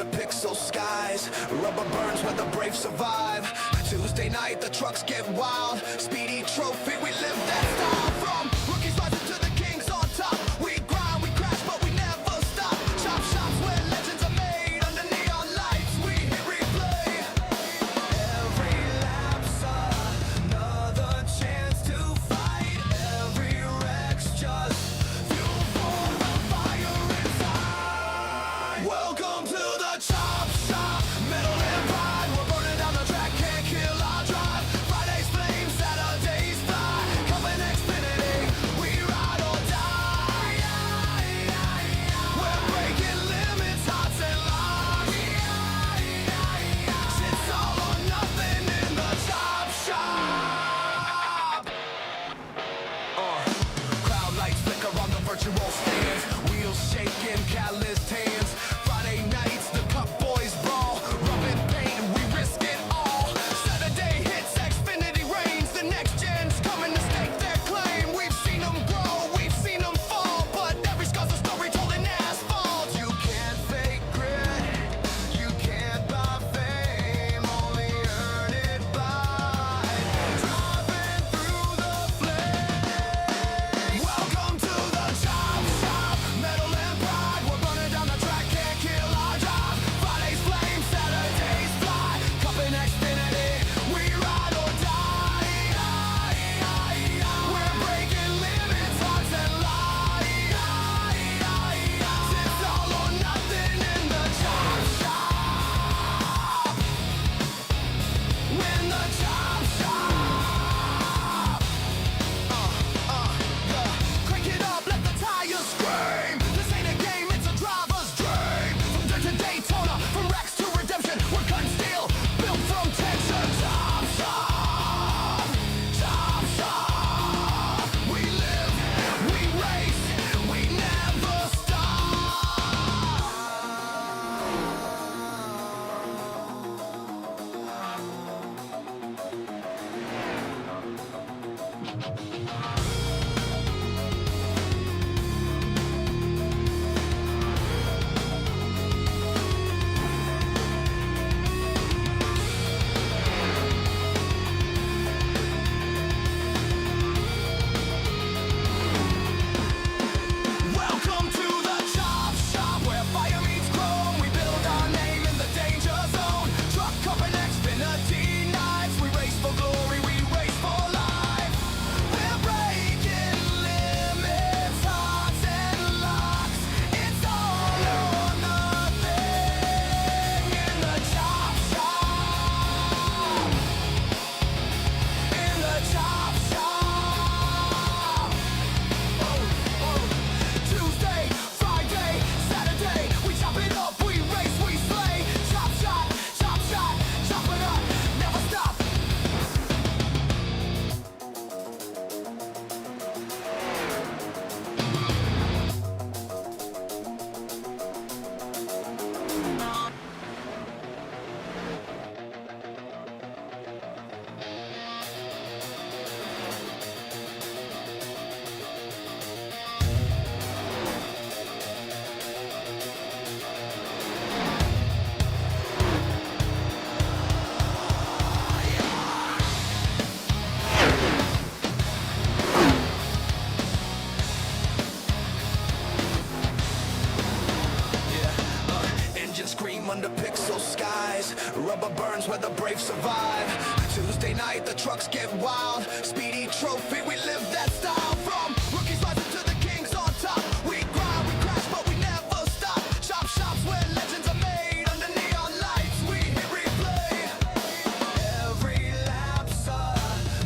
under pixel skies. Rubber burns where the brave survive. Tuesday night, the trucks get wild. Speedy trophy, we live that style. From rookies rising to the kings on top. We grind, we crash, but we never stop. Chop shops where legends are made. Under neon lights, we hit replay. Every lap's another chance to fight. Every wreck's just fuel for the fire inside. Welcome to the chop shop. Metal and pride, we're burning down the track, can't kill our drive. Friday's flames, Saturday's fly. Coming Xfinity, we ride or die. We're breaking limits, hearts and lives. It's all or nothing in the chop shop. Cloud lights flicker on the virtual stands. Wheels shaking, calloused hands. Friday nights, the cup boys brawl. Rubbing pain, we risk it all. Saturday hits, Xfinity reigns. The next gen's coming to stake their claim. We've seen them grow, we've seen them fall. But every scar's a story told in asphalt. You can't fake grit, you can't buy fame. Only earn it by driving through the flames. Welcome to the chop shop. Metal and pride, we're burning down the track, can't kill our drive. Friday's flames, Saturday's fly. Cup in Xfinity, we ride or die. We're breaking limits, hearts and lies. It's all or nothing in the chop shop. When the chop shop. Crank it up, let the tires scream. This ain't a game, it's a driver's dream. From dirt to Daytona, from wrecks to redemption, we're cutting steel, built from tension. Chop shop, chop shop. We live, we race, we never stop. Welcome to the chop shop, where fire meets chrome. We build our name in the danger zone. Truck up and Xfinity nights. We race for glory, we race for life. We're breaking limits, hearts and locks. It's all or nothing in the chop shop. In the chop shop. Tuesday, Friday, Saturday, we chop it up, we race, we slay. Chop shot, chop it up, never stop. Engines scream under pixel skies. Rubber burns where the brave survive. Tuesday night, the trucks get wild. Speedy trophy, we live that style. From rookies rising to the kings on top. We grind, we crash, but we never stop. Chop shops where legends are made. Under neon lights, we hit replay. Every lap's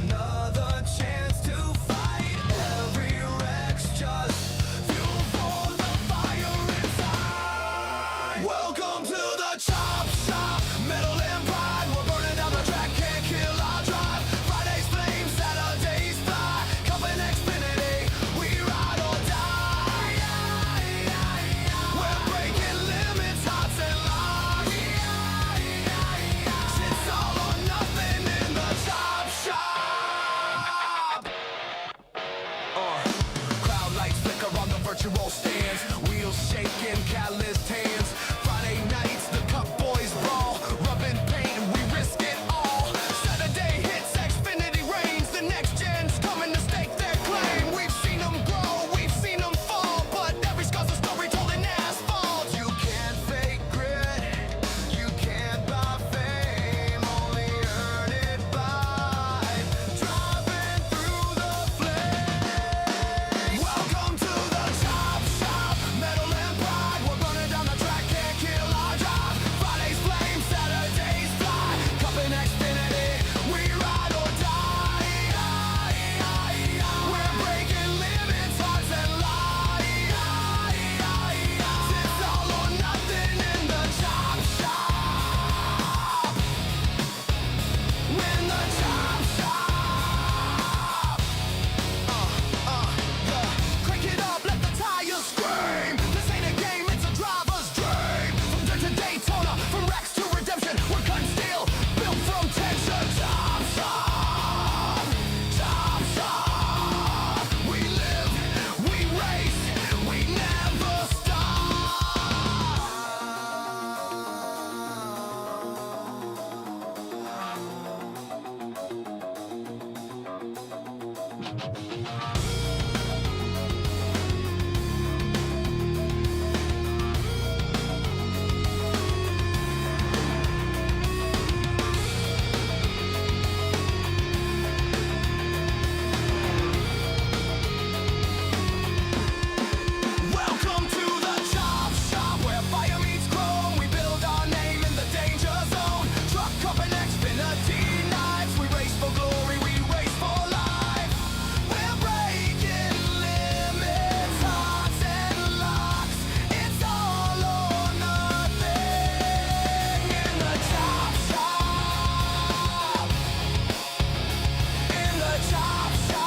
another chance to fight. Every wreck's just fuel for the fire inside. Welcome to the chop shop. Metal and pride, we're burning down the track, can't kill our drive. Friday's flames, Saturday's fly. Cup in Xfinity, Welcome to the Chop Shop, where fire meets chrome. We build our name in the danger zone. Truck up and Xfinity knives. We race for glory, we race for life. We're breaking limits, hearts and locks. It's all or nothing in the Chop Shop. In the Chop Shop.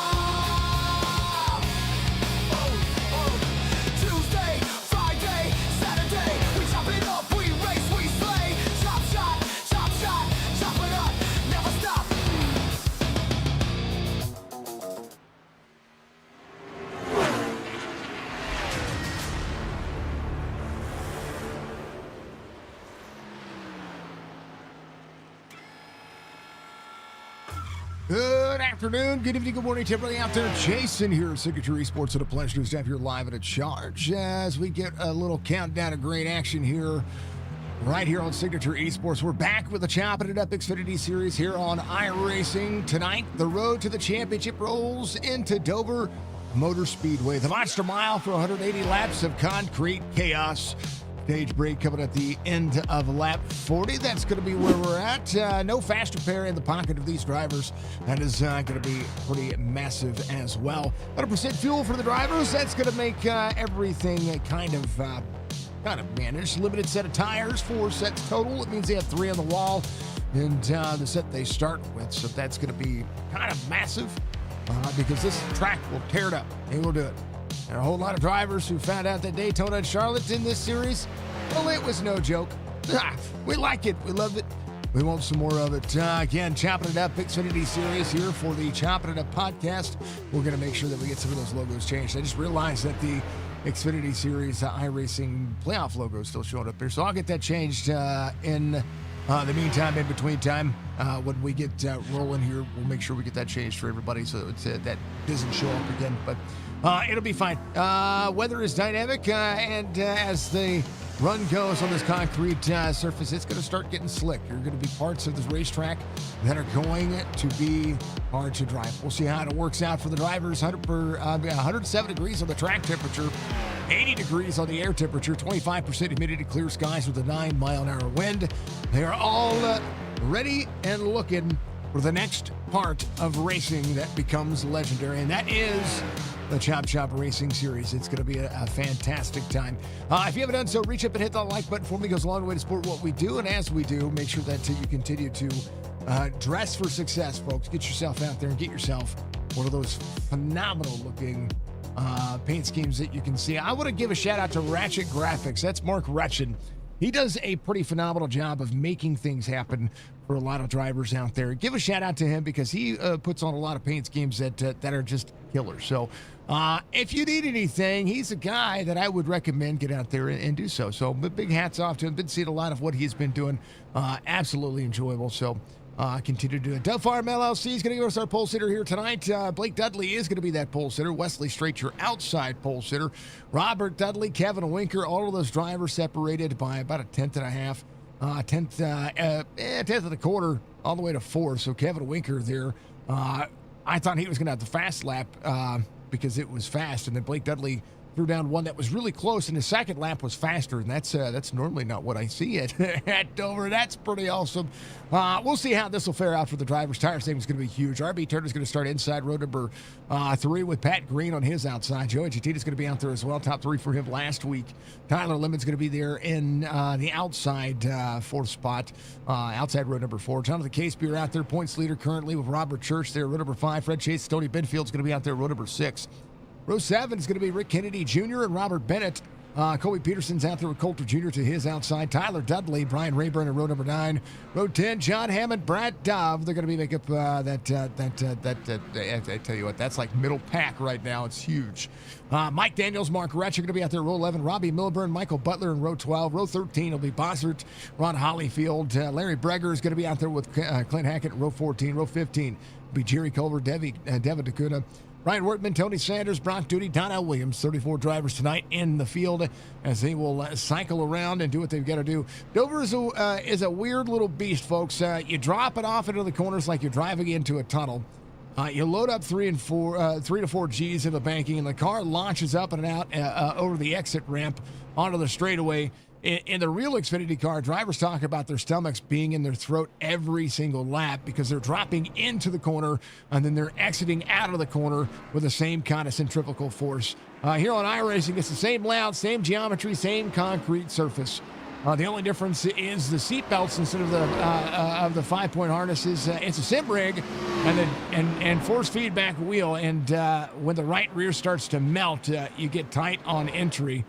Tuesday, Friday, Saturday, we chop it up, we race, we slay. Chop shot, chop it up, never stop. Good afternoon, good evening, good morning to everybody out there. Jason here, Signature Esports. It's a pleasure to have you live and at charge as we get a little countdown of great action here, right here on Signature Esports. We're back with the Chopp'N It Up Xfinity Series here on iRacing. Tonight, the road to the championship rolls into Dover Motor Speedway. The Monster Mile for 180 laps of concrete chaos. Stage break coming at the end of lap 40. That's going to be where we're at. No fast repair in the pocket of these drivers. That is going to be pretty massive as well. 100% fuel for the drivers. That's going to make everything kind of managed. Limited set of tires, 4 sets total. It means they have 3 on the wall and the set they start with. So that's going to be kind of massive because this track will tear it up. They will do it. There are a whole lot of drivers who found out that Daytona and Charlotte in this series, well, it was no joke. We like it. We love it. We want some more of it. Again, Chopp'N It Up Xfinity Series here for the Chopp'N It Up podcast. We're going to make sure that we get some of those logos changed. I just realized that the Xfinity Series iRacing playoff logo is still showing up here, so I'll get that changed in the meantime, in between time. When we get rolling here, we'll make sure we get that changed for everybody so it's, that doesn't show up again. But it'll be fine. Weather is dynamic, and as the run goes on this concrete surface, it's going to start getting slick. There are going to be parts of this racetrack that are going to be hard to drive. We'll see how it works out for the drivers. 107 degrees on the track temperature, 80 degrees on the air temperature, 25% humidity, clear skies with a 9-mile-an-hour wind. They are all ready and looking for the next part of racing that becomes legendary, and that is the Chop Shop Racing Series. It's going to be a fantastic time. If you haven't done so, reach up and hit the like button for me. It goes a long way to support what we do, and as we do, make sure that you continue to dress for success, folks. Get yourself out there and get yourself one of those phenomenal-looking paint schemes that you can see. I want to give a shout-out to Ratchet Graphics. That's Mark Retchin. He does a pretty phenomenal job of making things happen for a lot of drivers out there. Give a shout out to him because he puts on a lot of paint schemes that are just killer. So if you need anything, he's a guy that I would recommend get out there and do so. So big hats off to him. Been seeing a lot of what he's been doing. Absolutely enjoyable. So continue to do it. Dove Farm LLC is going to give us our pole sitter here tonight. Blake Dudley is going to be that pole sitter. Wesley Straight, your outside pole sitter. Robert Dudley, Kevin Winker, all of those drivers separated by about a tenth and a half. Tenth of the quarter, all the way to 4th. So Kevin Winker there. I thought he was going to have the fast lap because it was fast, and then Blake Dudley threw down one that was really close, and the second lap was faster, and that's normally not what I see at Dover. That's pretty awesome. We'll see how this will fare out for the drivers. Tire savings is going to be huge. RB Turner's going to start inside row number 3 with Pat Green on his outside. Joey Chitita's going to be out there as well. Top 3 for him last week. Tyler Lemon's going to be there in the outside 4th spot, outside row number 4. Jonathan Casebeer out there, points leader currently with Robert Church there, row number 5. Fred Chase, Tony Benfield's going to be out there, row number 6. Row 7 is going to be Rick Kennedy Jr. and Robert Bennett. Colby Peterson's out there with Coulter Jr. to his outside. Tyler Dudley, Brian Rayburn in row number 9. Row 10, John Hammond, Brad Dove. They're going to be make up I tell you what, that's like middle pack right now. It's huge. Mike Daniels, Mark Retch are going to be out there row 11. Robbie Milburn, Michael Butler in row 12. Row 13 will be Bossert, Ron Hollyfield. Larry Breger is going to be out there with Clint Hackett in row 14. Row 15 will be Jerry Culver, Devin DeCuna. Ryan Wortman, Tony Sanders, Brock Duty, Donnell Williams, 34 drivers tonight in the field as they will cycle around and do what they've got to do. Dover is a weird little beast, folks. You drop it off into the corners like you're driving into a tunnel. You load up 3 to 4 G's in the banking, and the car launches up and out over the exit ramp onto the straightaway. In the real Xfinity car, drivers talk about their stomachs being in their throat every single lap because they're dropping into the corner and then they're exiting out of the corner with the same kind of centrifugal force. Here on iRacing, it's the same layout, same geometry, same concrete surface. The only difference is the seat belts instead of the 5-point harnesses. It's a sim rig and force feedback wheel. And when the right rear starts to melt, you get tight on entry.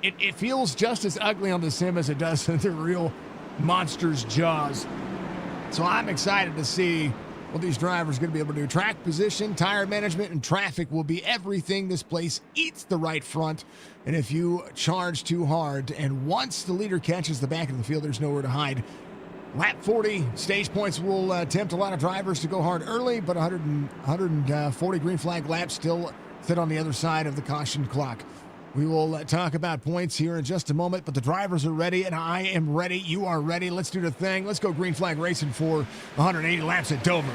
It feels just as ugly on the sim as it does in the real monster's jaws. So I'm excited to see what these drivers are going to be able to do. Track position, tire management, and traffic will be everything. This place eats the right front. And if you charge too hard, and once the leader catches the back of the field, there's nowhere to hide. Lap 40, stage points will tempt a lot of drivers to go hard early, but 140 green flag laps still sit on the other side of the caution clock. We will talk about points here in just a moment, but the drivers are ready, and I am ready. You are ready. Let's do the thing. Let's go green flag racing for 180 laps at Dover.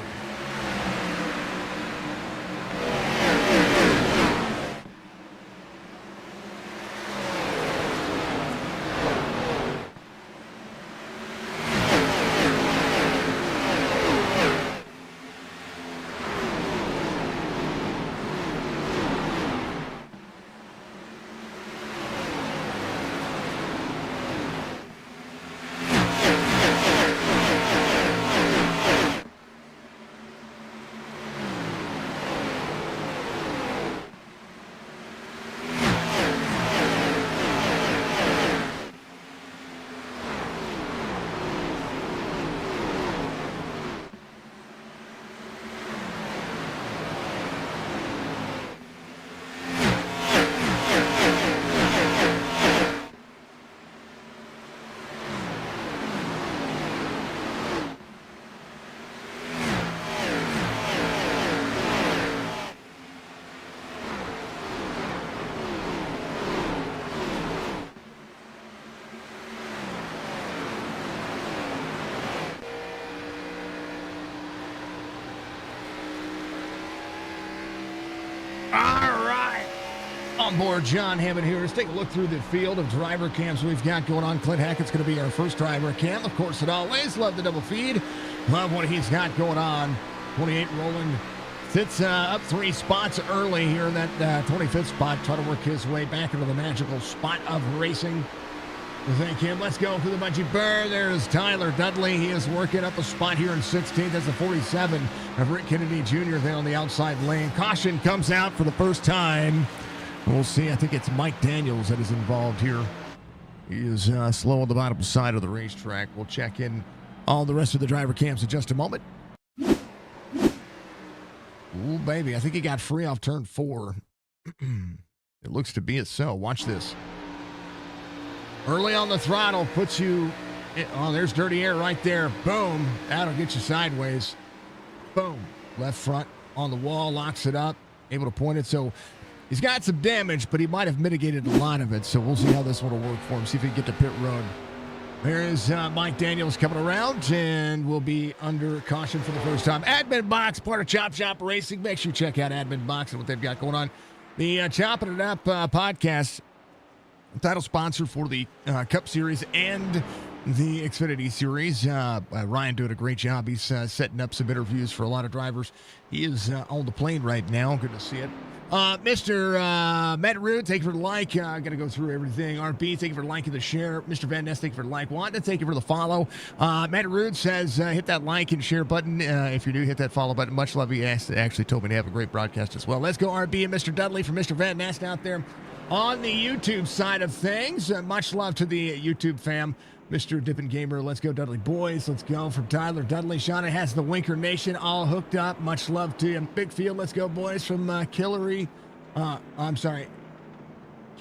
On board, John Hammond here. Let's take a look through the field of driver cams we've got going on. Clint Hackett's going to be our first driver cam. Of course, it always love the double feed. Love what he's got going on. 28 rolling. Sits up 3 spots early here in that 25th spot. Try to work his way back into the magical spot of racing. Thank him. Let's go through the bungee burr. There's Tyler Dudley. He is working up a spot here in 16th. That's the 47 of Rick Kennedy Jr. there on the outside lane. Caution comes out for the first time. We'll see. I think it's Mike Daniels that is involved here. He is slow on the bottom side of the racetrack. We'll check in all the rest of the driver cams in just a moment. Ooh, baby. I think he got free off turn 4. It looks to be it so. Watch this. Early on the throttle puts you... Oh, there's dirty air right there. Boom. That'll get you sideways. Boom. Left front on the wall. Locks it up. Able to point it. So... he's got some damage, but he might have mitigated a lot of it, so we'll see how this one will work for him, see if he can get to pit road. There's Mike Daniels coming around, and will be under caution for the first time. Admin Box, part of Chop Shop Racing. Make sure you check out Admin Box and what they've got going on. The Chopp'N It Up podcast, title sponsor for the Cup Series and the Xfinity Series. Ryan doing a great job. He's setting up some interviews for a lot of drivers. He is on the plane right now. Good to see it. Mr. Matt Root, thank you for the like. I'm going to go through everything. RP, thank you for the like and the share. Mr. Van Ness, thank you for the like. Wanda, thank you for the follow. Matt Root says, hit that like and share button. If you do, hit that follow button. Much love. He actually told me to have a great broadcast as well. Let's go, RB and Mr. Dudley from Mr. Van Ness out there on the YouTube side of things. Much love to the YouTube fam. Mr. Dippin' Gamer, let's go Dudley boys. Let's go from Tyler Dudley. Shauna has the Winker Nation all hooked up. Much love to you. Big Field, let's go boys from Killarally.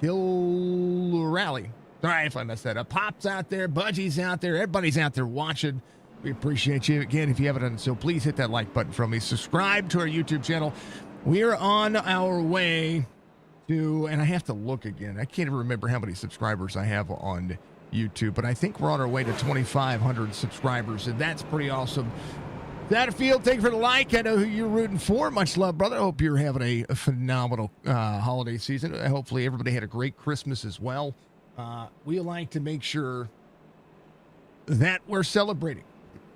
Killarally. Sorry if I messed that up. Pop's out there. Budgie's out there. Everybody's out there watching. We appreciate you. Again, if you haven't done so, please hit that like button from me. Subscribe to our YouTube channel. We are on our way to, and I have to look again. I can't even remember how many subscribers I have on YouTube, but I think we're on our way to 2,500 subscribers, and that's pretty awesome. That field, thank you for the like. I know who you're rooting for. Much love, brother. I hope you're having a phenomenal holiday season. Hopefully everybody had a great Christmas as well. We like to make sure that we're celebrating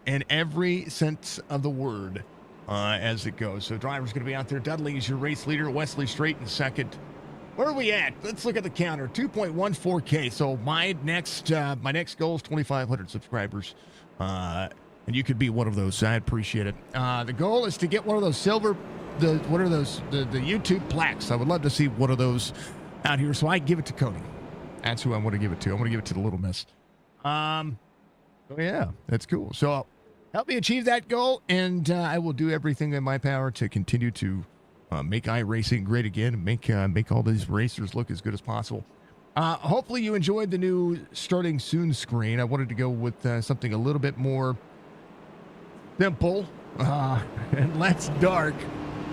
in every sense of the word as it goes. So driver's going to be out there. Dudley is your race leader. Wesley Straight in second. Where are we at? Let's look at the counter. 2.14K. So my next goal is 2,500 subscribers. And you could be one of those. I appreciate it. The goal is to get one of those the YouTube plaques. I would love to see one of those out here. So I give it to Cody. That's who I want to give it to. I want to give it to the Little Miss. Oh yeah, that's cool. So help me achieve that goal, and I will do everything in my power to continue to make iRacing great again and make all these racers look as good as possible. Hopefully you enjoyed the new starting soon screen. I wanted to go with something a little bit more simple and less dark.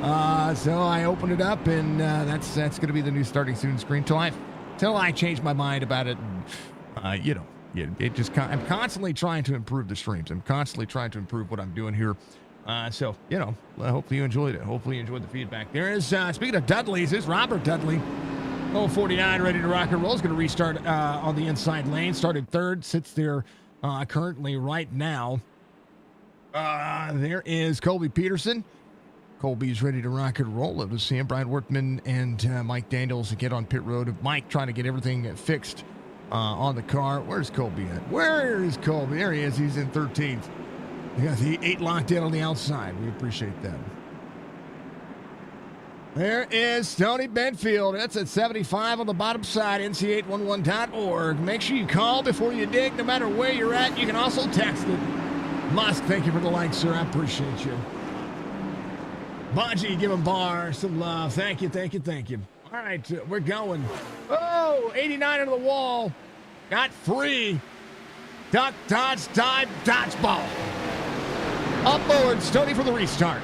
So I opened it up, and that's going to be the new starting soon screen till I change my mind about it. And, I'm constantly trying to improve the streams. I'm constantly trying to improve what I'm doing here. So hopefully you enjoyed it. Hopefully you enjoyed the feedback. There is, speaking of Dudleys, is Robert Dudley. 49 ready to rock and roll. Is going to restart on the inside lane. Started third, sits there currently right now. There is Colby Peterson. Colby's ready to rock and roll. Love to see him. Brian Workman and Mike Daniels get on pit road. Mike trying to get everything fixed on the car. Where's Colby at? Where is Colby? There he is. He's in 13th. He got the 8 locked in on the outside. We appreciate that. There is Tony Benfield. That's at 75 on the bottom side, nc811.org. Make sure you call before you dig, no matter where you're at. You can also text it. Musk, thank you for the like, sir. I appreciate you. Bungie, give him bar some love. Thank you. All right, we're going. Oh, 89 under the wall. Got 3. Duck, dodge, dive, dodgeball. Up boards, Tony for the restart.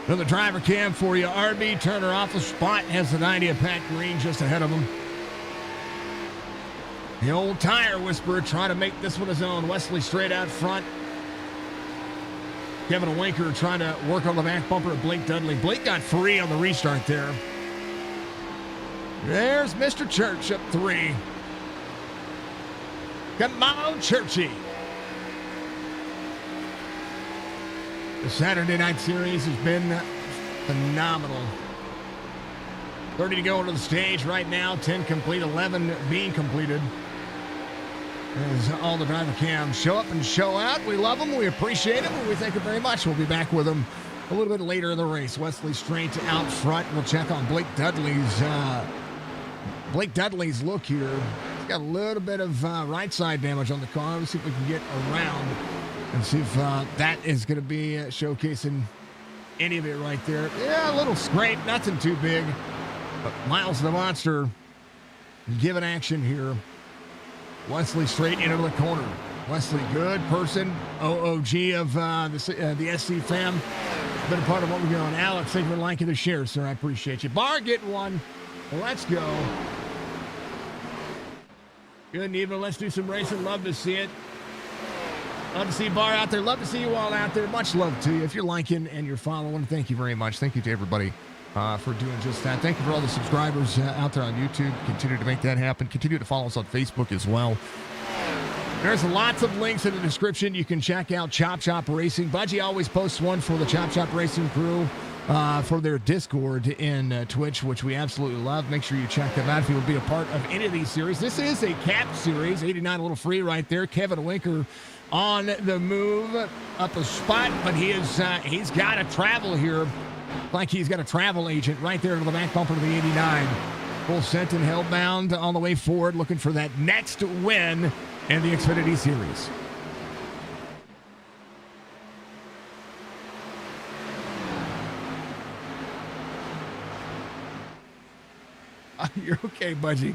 Another driver cam for you. RB Turner off the spot. Has the 90 of Pat Green just ahead of him. The old tire whisperer trying to make this one his own. Wesley Straight out front. Kevin Winker trying to work on the back bumper of Blake Dudley. Blake got free on the restart there. There's Mr. Church up 3. Come on, Churchy. The Saturday Night Series has been phenomenal. 30 to go into the stage right now. 10 complete, 11 being completed. As all the driver cams show up and show out. We love them. We appreciate them. We thank you very much. We'll be back with them a little bit later in the race. Wesley Straight out front. We'll check on Blake Dudley's look here. He's got a little bit of right side damage on the car. Let's see if we can get around and see if that is going to be showcasing any of it right there. Yeah, a little scrape, nothing too big. But Miles the Monster giving action here. Wesley Straight into the corner. Wesley, good person. OOG of the SC fam. Been a part of what we're doing. Alex, thank you for liking the share, sir. I appreciate you. Bar getting one. Let's go. Good evening. Let's do some racing. Love to see it. Love to see Bar out there. Love to see you all out there. Much love to you. If you're liking and you're following, thank you very much. Thank you to everybody for doing just that. Thank you for all the subscribers out there on YouTube. Continue to make that happen. Continue to follow us on Facebook as well. There's lots of links in the description. You can check out Chop Racing. Budgie always posts one for the Chop Racing crew for their Discord in Twitch, which we absolutely love. Make sure you check them out if you will be a part of any of these series. This is a cap series. 89 a little free right there. Kevin Winker on the move up a spot, but he's got to travel here Like he's got a travel agent right there to the back bumper of the 89. Full sent and held bound on the way forward, looking for that next win in the Xfinity Series. You're okay, Budgie.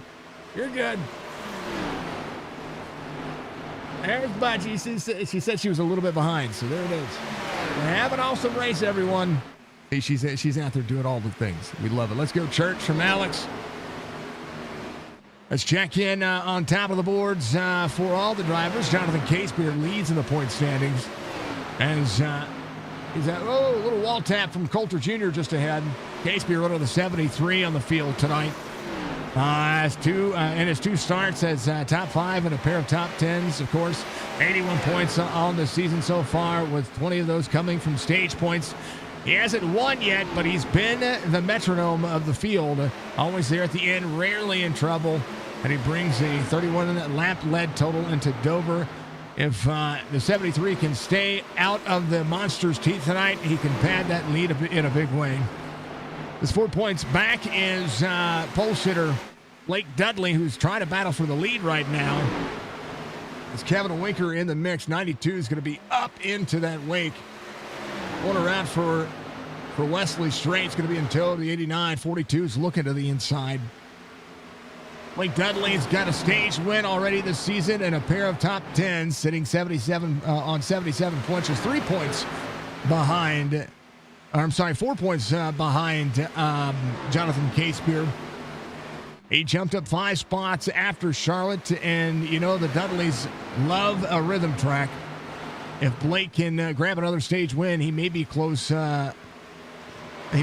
You're good. There's Budgie. She said she was a little bit behind, so there it is. Have an awesome race, everyone. Hey, she's out there doing all the things. We love it. Let's go, Church, from Alex. Let's check in on top of the boards for all the drivers. Jonathan Casebeer leads in the point standings. As he's at a little wall tap from Coulter Jr. just ahead. Casebeer running the 73 on the field tonight. In his two starts as top 5 and a pair of top 10s, of course. 81 points on the season so far, with 20 of those coming from stage points. He hasn't won yet, but he's been the metronome of the field. Always there at the end, rarely in trouble. And he brings a 31-lap-led total into Dover. If the 73 can stay out of the monster's teeth tonight, he can pad that lead in a big way. His 4 points back is pole sitter Blake Dudley, who's trying to battle for the lead right now. As Kevin Winker in the mix, 92 is going to be up into that wake. Going around for Wesley Strait. It's going to be in tow. The 89, 42 is looking to the inside. Blake Dudley's got a stage win already this season and a pair of top 10s, sitting 77 on 77 points. Just 3 points behind. 4 points behind Jonathan Casebeer. He jumped up 5 spots after Charlotte, and you know the Dudleys love a rhythm track. If Blake can grab another stage win, he may be close. He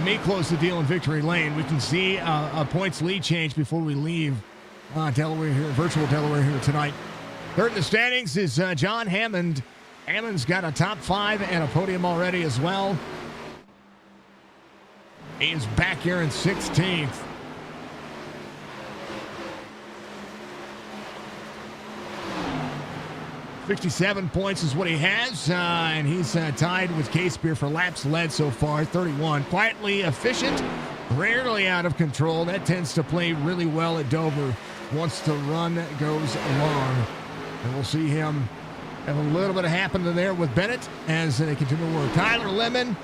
may close the deal in victory lane. We can see a points lead change before we leave Delaware here, virtual Delaware here tonight. Third in the standings is John Hammond. Hammond's got a top 5 and a podium already as well. He's back here in 16th. 67 points is what he has, and he's tied with Casebeer for laps led so far, 31. Quietly efficient, rarely out of control. That tends to play really well at Dover once the run goes along. And we'll see him have a little bit of happening there with Bennett as they continue to work. Tyler Lemon,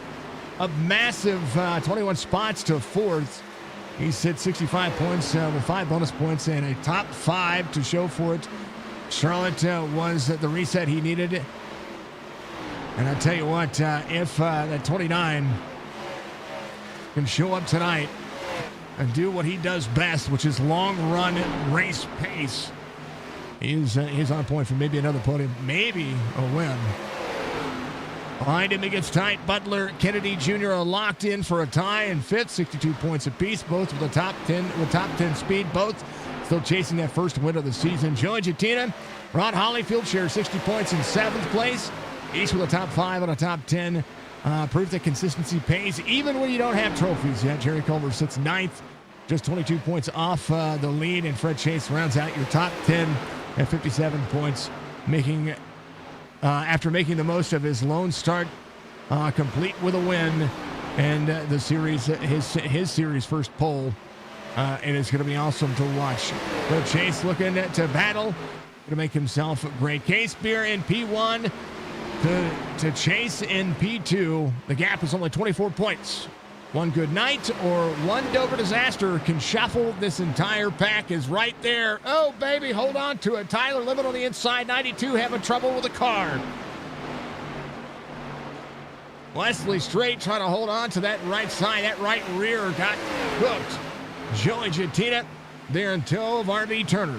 a massive 21 spots to 4th. He's hit 65 points with 5 bonus points and a top 5 to show for it. Charlotte was the reset he needed. And I tell you what, if that 29 can show up tonight and do what he does best, which is long run race pace, he's on point for maybe another podium, maybe a win. Behind him, it gets tight. Butler, Kennedy Jr. are locked in for a tie in 5th, 62 points apiece, both with a top 10 speed, both still chasing that first win of the season. Joey Jettina, Rod Hollyfield shares 60 points in 7th place, each with a top 5 and a top 10. Proof that consistency pays, even when you don't have trophies yet. Jerry Culver sits 9th, just 22 points off the lead, and Fred Chase rounds out your top 10 at 57 points, after making the most of his lone start, complete with a win, and the series, his series first pole. And it's going to be awesome to watch. Fred Chase looking to battle, to make himself great. Casebeer in P1 to Chase in P2. The gap is only 24 points. One good night or one Dover disaster can shuffle this entire pack. Is right there. Oh, baby, hold on to it. Tyler Lemon on the inside, 92, having trouble with the car. Wesley Strait trying to hold on to that right side. That right rear got hooked. Joey Jettina there in tow of RB Turner.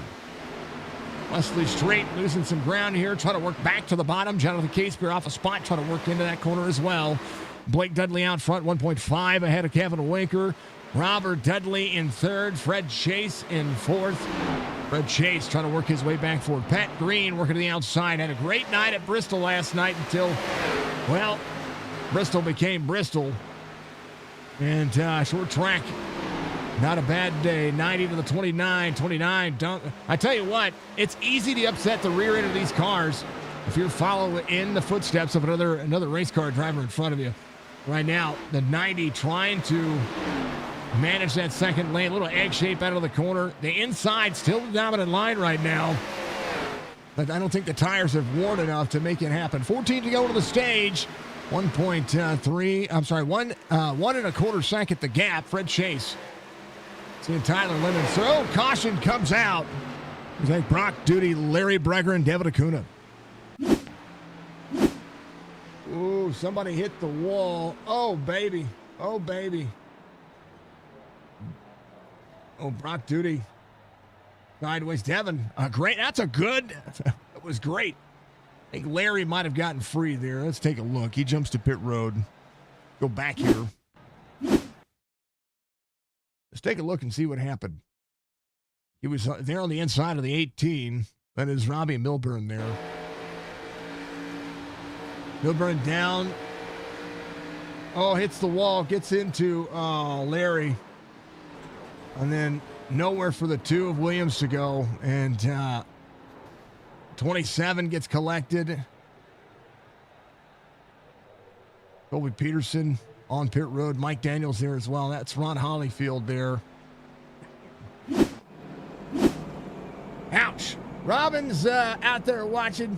Wesley Strait losing some ground here, trying to work back to the bottom. Jonathan Casebeer off a spot, trying to work into that corner as well. Blake Dudley out front, 1.5 ahead of Kevin Winker. Robert Dudley in 3rd. Fred Chase in 4th. Fred Chase trying to work his way back forward. Pat Green working to the outside. Had a great night at Bristol last night until, well, Bristol became Bristol. And short track, not a bad day. 90 to the 29. 29. I tell you what, it's easy to upset the rear end of these cars if you're following in the footsteps of another race car driver in front of you. right now. The 90 trying to manage that second lane. A little egg shape out of the corner. The inside still the dominant line right now. But I don't think the tires have worn enough to make it happen. 14 to go to the stage. 1.125 second the gap. Fred Chase. Seeing Tyler Lemons throw. Caution comes out. It's like Brock Duty, Larry Breger, and Devin Acuna. Ooh, somebody hit the wall. Oh, baby. Oh, baby. Oh, Brock Duty. Sideways. Devin. Great. That's a good. That was great. I think Larry might have gotten free there. Let's take a look. He jumps to pit road. Go back here. Let's take a look and see what happened. He was there on the inside of the 18. That is Robbie Milburn there. Milburn down. Oh, hits the wall. Gets into Larry. And then nowhere for the two of Williams to go. And 27 gets collected. Colby Peterson on pit road. Mike Daniels there as well. That's Ron Hollyfield there. Ouch. Robin's out there watching.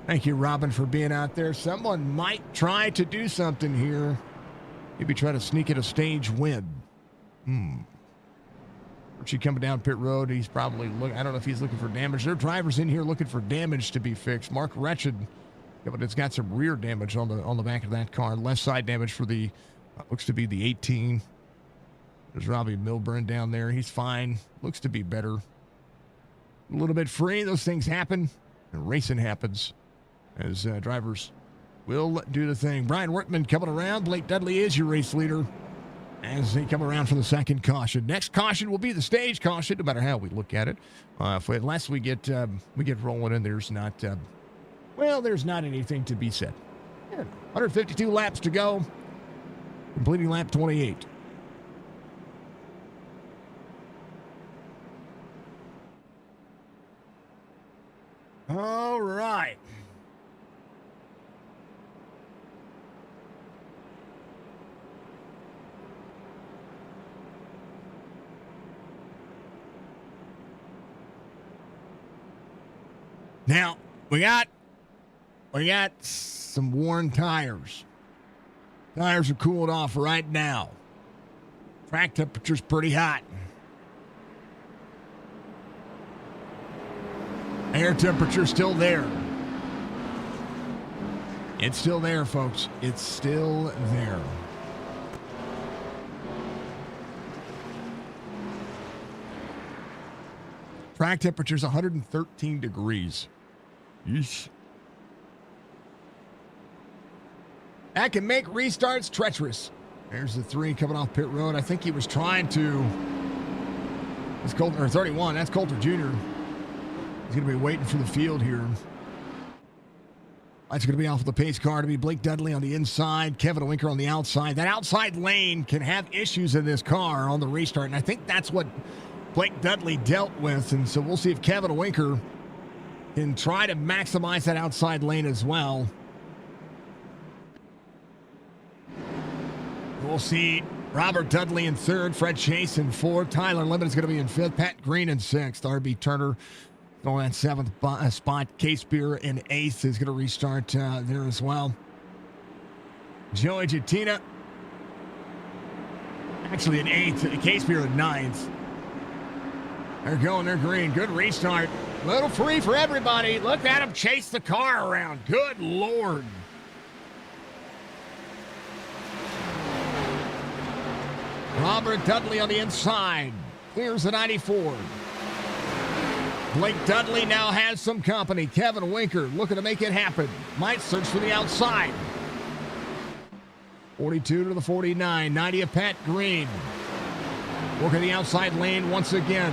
Thank you, Robin, for being out there. Someone might try to do something here. Maybe try to sneak in a stage win. She coming down pit road. He's probably looking. I don't know if he's looking for damage. There are drivers in here looking for damage to be fixed. Mark Wretched, yeah, but it's got some rear damage on the back of that car. Left side damage for the looks to be the 18. There's Robbie Milburn down there. He's fine. Looks to be better. A little bit free. Those things happen. And racing happens as drivers will do the thing. Brian Workman coming around. Blake Dudley is your race leader as they come around for the second caution. Next caution will be the stage caution, no matter how we look at it. Unless we get rolling in, there's not anything to be said. 152 laps to go, completing lap 28. All right. Now, we got some worn tires. Tires are cooled off right now. Track temperature's pretty hot. Air temperature's still there. It's still there, folks. It's still there. Track temperature's 113 degrees. Yeesh. That can make restarts treacherous. There's the 3 coming off pit road. I think he was trying to. It's Coulter, or 31. That's Coulter Jr. He's going to be waiting for the field here. That's going to be off of the pace car to be Blake Dudley on the inside, Kevin Winker on the outside. That outside lane can have issues in this car on the restart, and I think that's what Blake Dudley dealt with. And so we'll see if Kevin Winker can try to maximize that outside lane as well. We'll see Robert Dudley in third, Fred Chase in fourth, Tyler Lemon is going to be in fifth, Pat Green in sixth, R.B. Turner on that seventh spot. Case Beer in eighth is going to restart there as well. Joey Jettina actually in eighth, Case Beer in ninth. They're going, they're green. Good restart. Little free for everybody. Look at him chase the car around. Good Lord. Robert Dudley on the inside. Clears the 94. Blake Dudley now has some company. Kevin Winker looking to make it happen. Might search for the outside. 42 to the 49. 90 of Pat Green. Working the outside lane once again.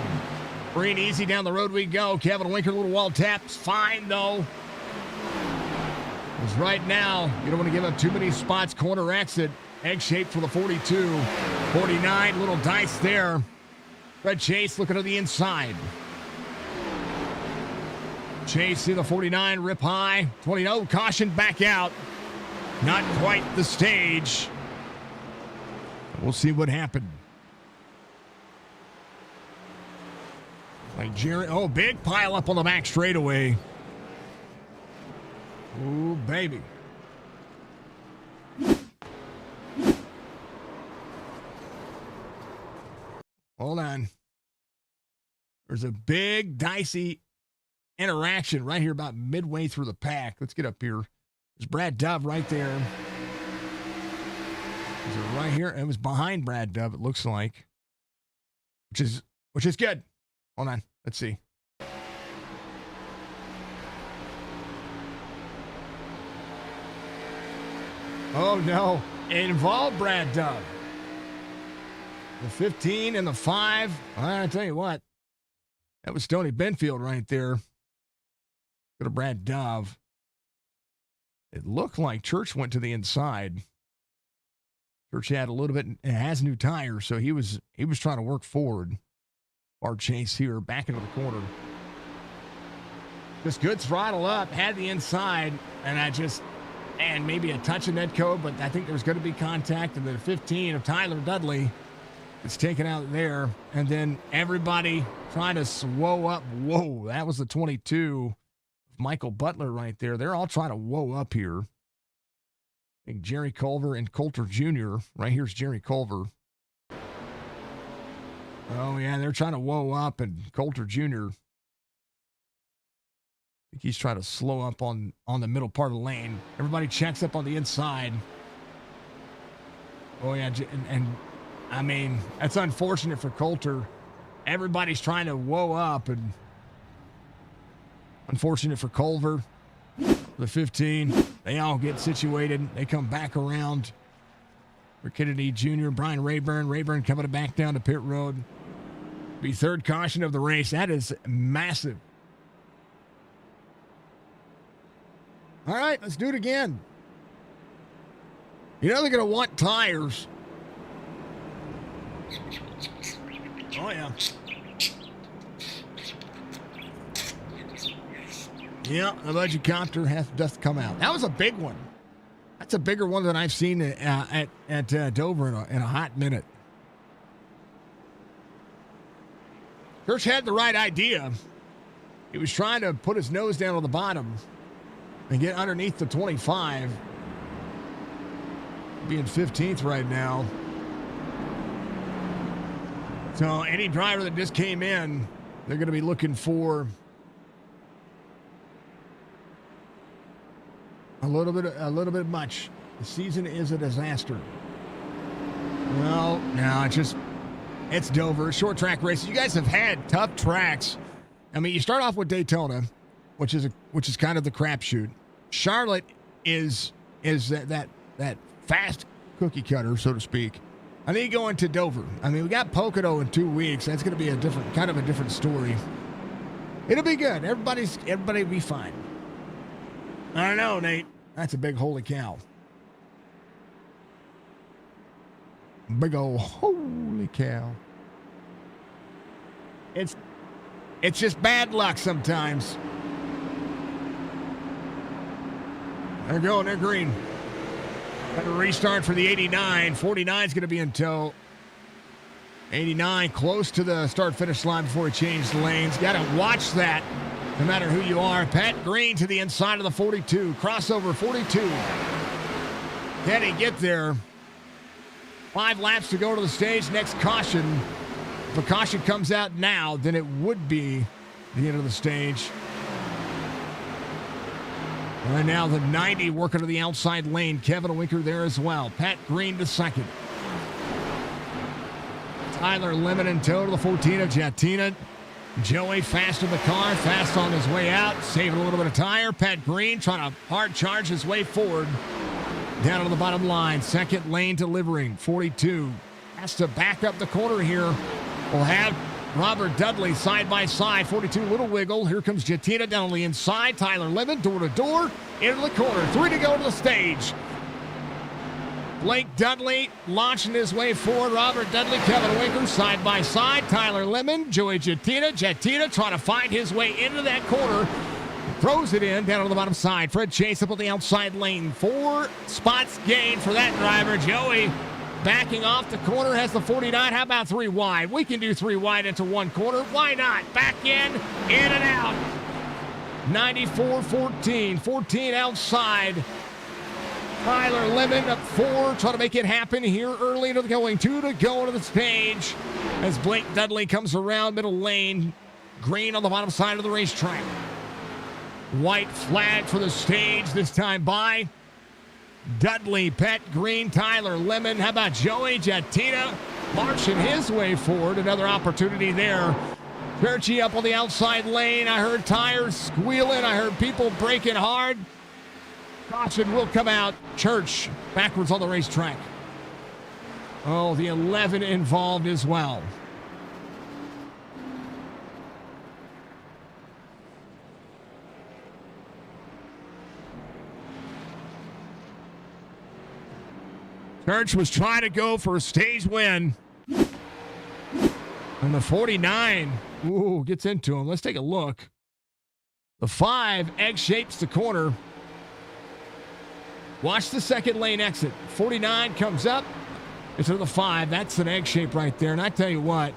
Green easy down the road we go. Kevin Winker, little wall taps. Fine, though. Because right now, you don't want to give up too many spots. Corner exit. Egg shape for the 42. 49, little dice there. Fred Chase looking to the inside. Chase see the 49, rip high. 20, oh, caution back out. Not quite the stage. We'll see what happened. Like Jerry, oh, big pile up on the back straightaway. Ooh, baby. Hold on. There's a big, dicey interaction right here about midway through the pack. Let's get up here. There's Brad Dove right there. Is it right here? It was behind Brad Dove, it looks like. Which is good. Hold on. Let's see. Oh, no. It involved Brad Dove. The 15 and the 5. I tell you what. That was Stoney Benfield right there. Go to Brad Dove. It looked like Church went to the inside. Church had a little bit, it has new tires, so he was trying to work forward. Bar chase here, back into the corner. Just good throttle up, had the inside, and maybe a touch of net code, but I think there's going to be contact. And then the 15 of Tyler Dudley is taken out there. And then everybody trying to swow up. Whoa, that was the 22 of Michael Butler right there. They're all trying to whoa up here. I think Jerry Culver and Coulter Jr. Right here's Jerry Culver. Oh, yeah, they're trying to whoa up, and Coulter Jr. I think he's trying to slow up on the middle part of the lane. Everybody checks up on the inside. Oh, yeah, and I mean, that's unfortunate for Coulter. Everybody's trying to whoa up, and unfortunate for Culver. The 15, they all get situated. They come back around for Kennedy Jr., Brian Rayburn. Rayburn coming back down to pit road. Be third caution of the race. That is massive. All right, let's do it again. You know they're going to want tires. Oh, yeah. Yeah, the budget copter does come out. That was a big one. That's a bigger one than I've seen at Dover in a hot minute. Church had the right idea. He was trying to put his nose down on the bottom and get underneath the 25. Being 15th right now. So any driver that just came in, they're going to be looking for a little bit much. The season is a disaster. Well, no, it's Dover. Short track races. You guys have had tough tracks. I mean, you start off with Daytona, which is kind of the crapshoot. Charlotte is that fast cookie cutter, so to speak. And then you go into Dover. I mean, we got Pocono in 2 weeks. That's going to be a different story. It'll be good. Everybody will be fine. I don't know, Nate. That's a big holy cow. Big old holy cow. It's just bad luck sometimes. They're going. They're green. Got a restart for the 89. 49 is going to be in tow. 89 close to the start-finish line before he changed lanes. Got to watch that. No matter who you are. Pat Green to the inside of the 42. Crossover 42. Can he get there? 5 laps to go to the stage. Next caution. If a caution comes out now, then it would be the end of the stage. Right now, the 90 working to the outside lane. Kevin Winker there as well. Pat Green to second. Tyler Lemon in tow to the 14 of Jatina. Joey fast in the car, fast on his way out, saving a little bit of tire. Pat Green trying to hard charge his way forward. Down to the bottom line, second lane delivering. 42 has to back up the corner here. We'll have Robert Dudley side by side. 42 little wiggle. Here comes Jatina down on the inside. Tyler Lemon door to door into the corner. 3 to go to the stage. Blake Dudley launching his way forward. Robert Dudley, Kevin Winker side by side. Tyler Lemon, Joey Jatina. Jatina trying to find his way into that corner. throws it in down on the bottom side. Fred Chase up on the outside lane. 4 spots gained for that driver. Joey backing off the corner, has the 49. How about 3 wide? We can do 3 wide into 1 corner. Why not? Back in and out. 94-14. 14 outside. Tyler Lemon up 4, trying to make it happen here early into the going. 2 to go into the stage as Blake Dudley comes around middle lane. Green on the bottom side of the racetrack. White flag for the stage, this time by Dudley, Pet, Green, Tyler Lemon. How about Joey Jatina marching his way forward? Another opportunity there. Perchi up on the outside lane. I heard tires squealing. I heard people braking hard. Caution will come out. Church backwards on the racetrack. Oh, the 11 involved as well. Church was trying to go for a stage win. And the 49, gets into him. Let's take a look. The 5 egg shapes the corner. Watch the second lane exit. 49 comes up into the 5. That's an egg shape right there. And I tell you what,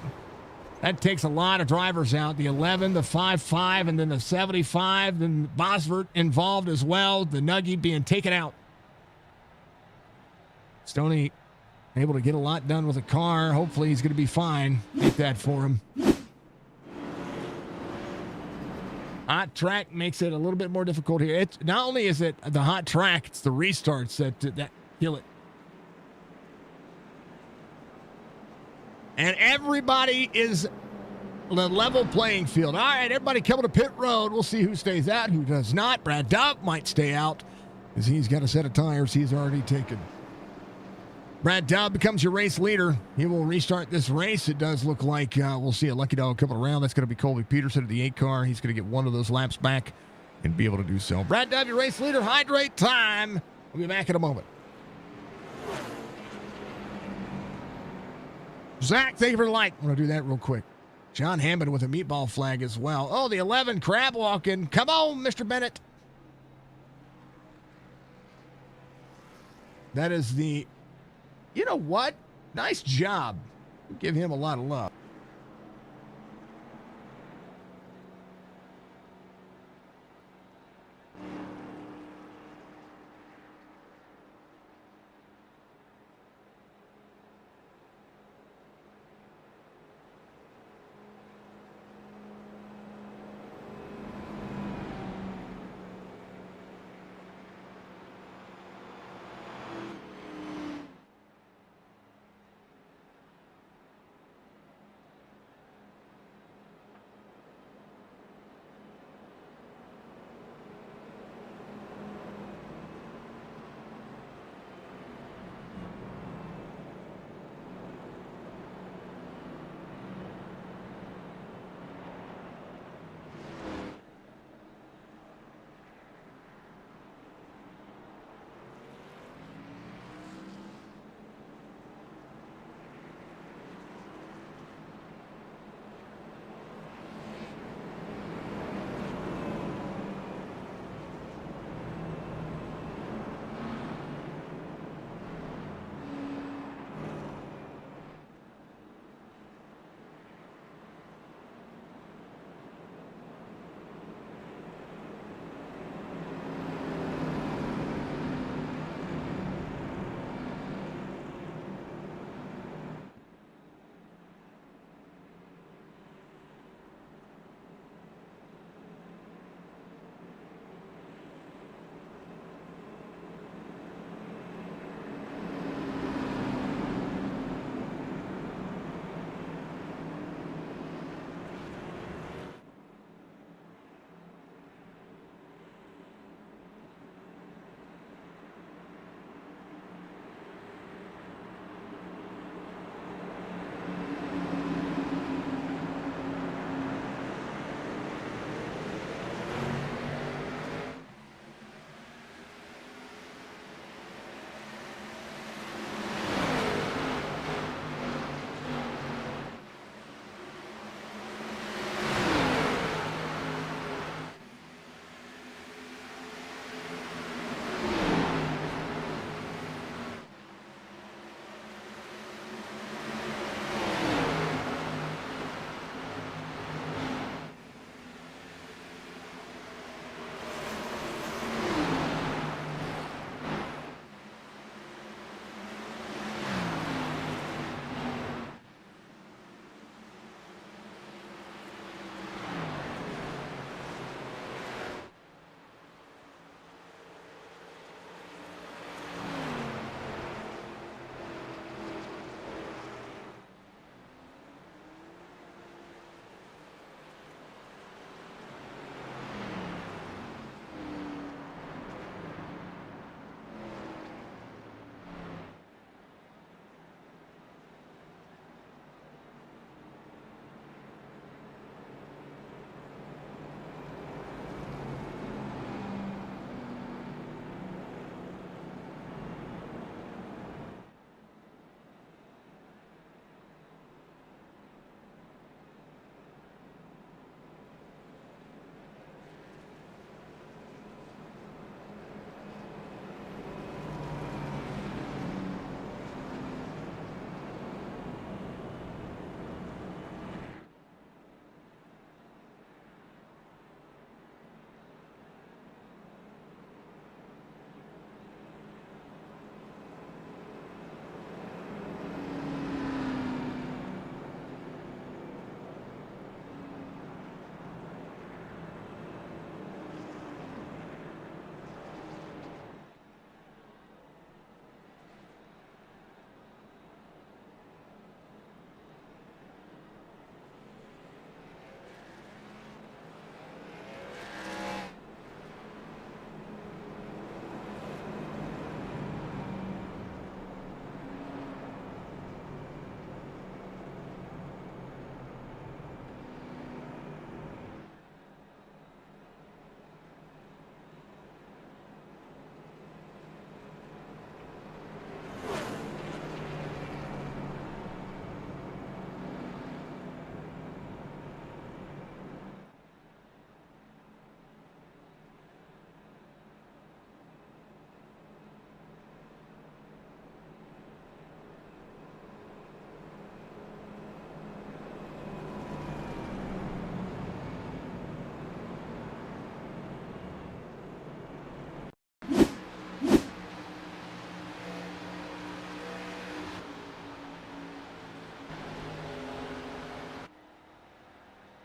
that takes a lot of drivers out. The 11, the 5-5, and then the 75. Then Bosworth involved as well. The Nuggie being taken out. Stoney able to get a lot done with the car. Hopefully he's going to be fine. Take that for him. Hot track makes it a little bit more difficult here. It's not only is it the hot track, it's the restarts that kill it. And everybody is the level playing field. All right, everybody coming to pit road. We'll see who stays out, who does not. Brad Dove might stay out because he's got a set of tires he's already taken. Brad Dowd becomes your race leader. He will restart this race. It does look like we'll see a lucky dog coming around. That's going to be Colby Peterson of the 8 car. He's going to get one of those laps back and be able to do so. Brad Dowd, your race leader. Hydrate time. We'll be back in a moment. Zach, thank you for the like. I'm going to do that real quick. John Hammond with a meatball flag as well. Oh, the 11 crab walking. Come on, Mr. Bennett. That is the... You know what? Nice job. Give him a lot of love.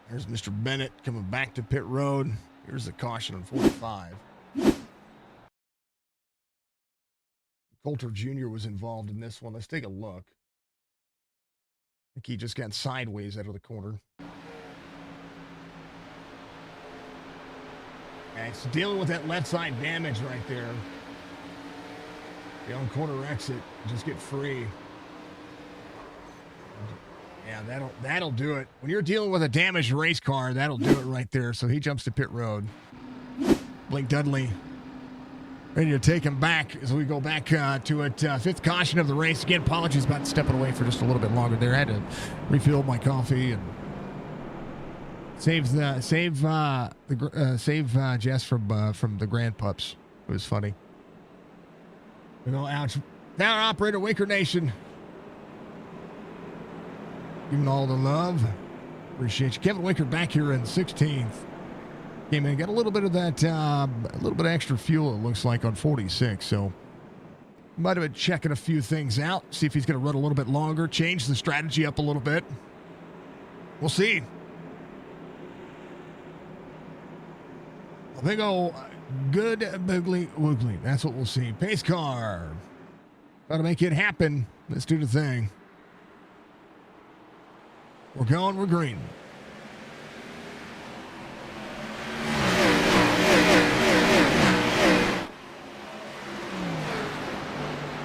There's Mr. Bennett coming back to pit road. Here's the caution on 45. Coulter Jr. was involved in this one. Let's take a look. I think he just got sideways out of the corner. And it's dealing with that left side damage right there. The on corner exit. Just get free. Yeah, that'll do it. When you're dealing with a damaged race car, that'll do it right there. So he jumps to pit road. Blake Dudley ready to take him back as we go back to it. Fifth caution of the race. Again, apologies about stepping away for just a little bit longer there. I had to refill my coffee and save Jess from the Grand Pups. It was funny. We go out. Now our operator, Waker Nation. Giving all the love. Appreciate you. Kevin Wicker back here in 16th. Came in, got a little bit of that, a little bit of extra fuel, it looks like, on 46. So, might have been checking a few things out. See if he's going to run a little bit longer. Change the strategy up a little bit. We'll see. A big old good boogly woogly. That's what we'll see. Pace car. Got to make it happen. Let's do the thing. We're going, we're green.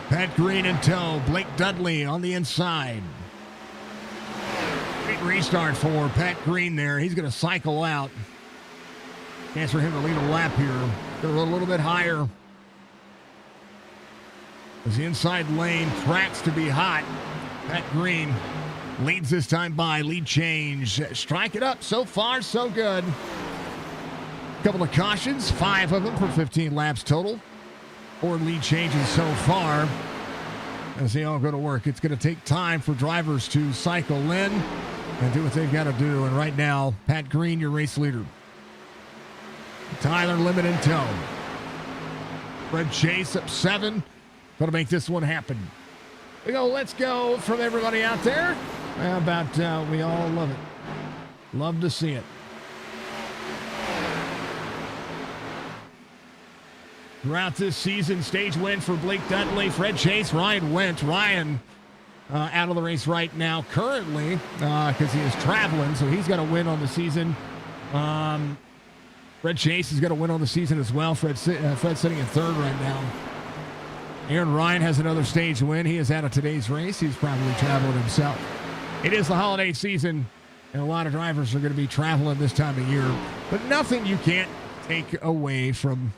Pat Green in tow. Blake Dudley on the inside. Great restart for Pat Green there. He's going to cycle out. Chance for him to lead a lap here. Going to run a little bit higher. As the inside lane cracks to be hot. Pat Green leads this time by. Lead change. Strike it up. So far, so good. Couple of cautions. 5 of them for 15 laps total. 4 lead changes so far. As they all go to work. It's going to take time for drivers to cycle in and do what they've got to do. And right now, Pat Green, your race leader. Tyler Lemon in tow. Fred Chase up 7. Going to make this one happen. We go, let's go from everybody out there. How about we all love it. Love to see it. Throughout this season, stage win for Blake Dudley, Fred Chase, Ryan Wentz. Ryan out of the race right now currently because he is traveling, so he's got a win on the season. Fred Chase has got a win on the season as well. Fred sitting in third right now. Aaron Ryan has another stage win. He is out of today's race. He's probably traveling himself. It is the holiday season, and a lot of drivers are going to be traveling this time of year. But nothing you can't take away from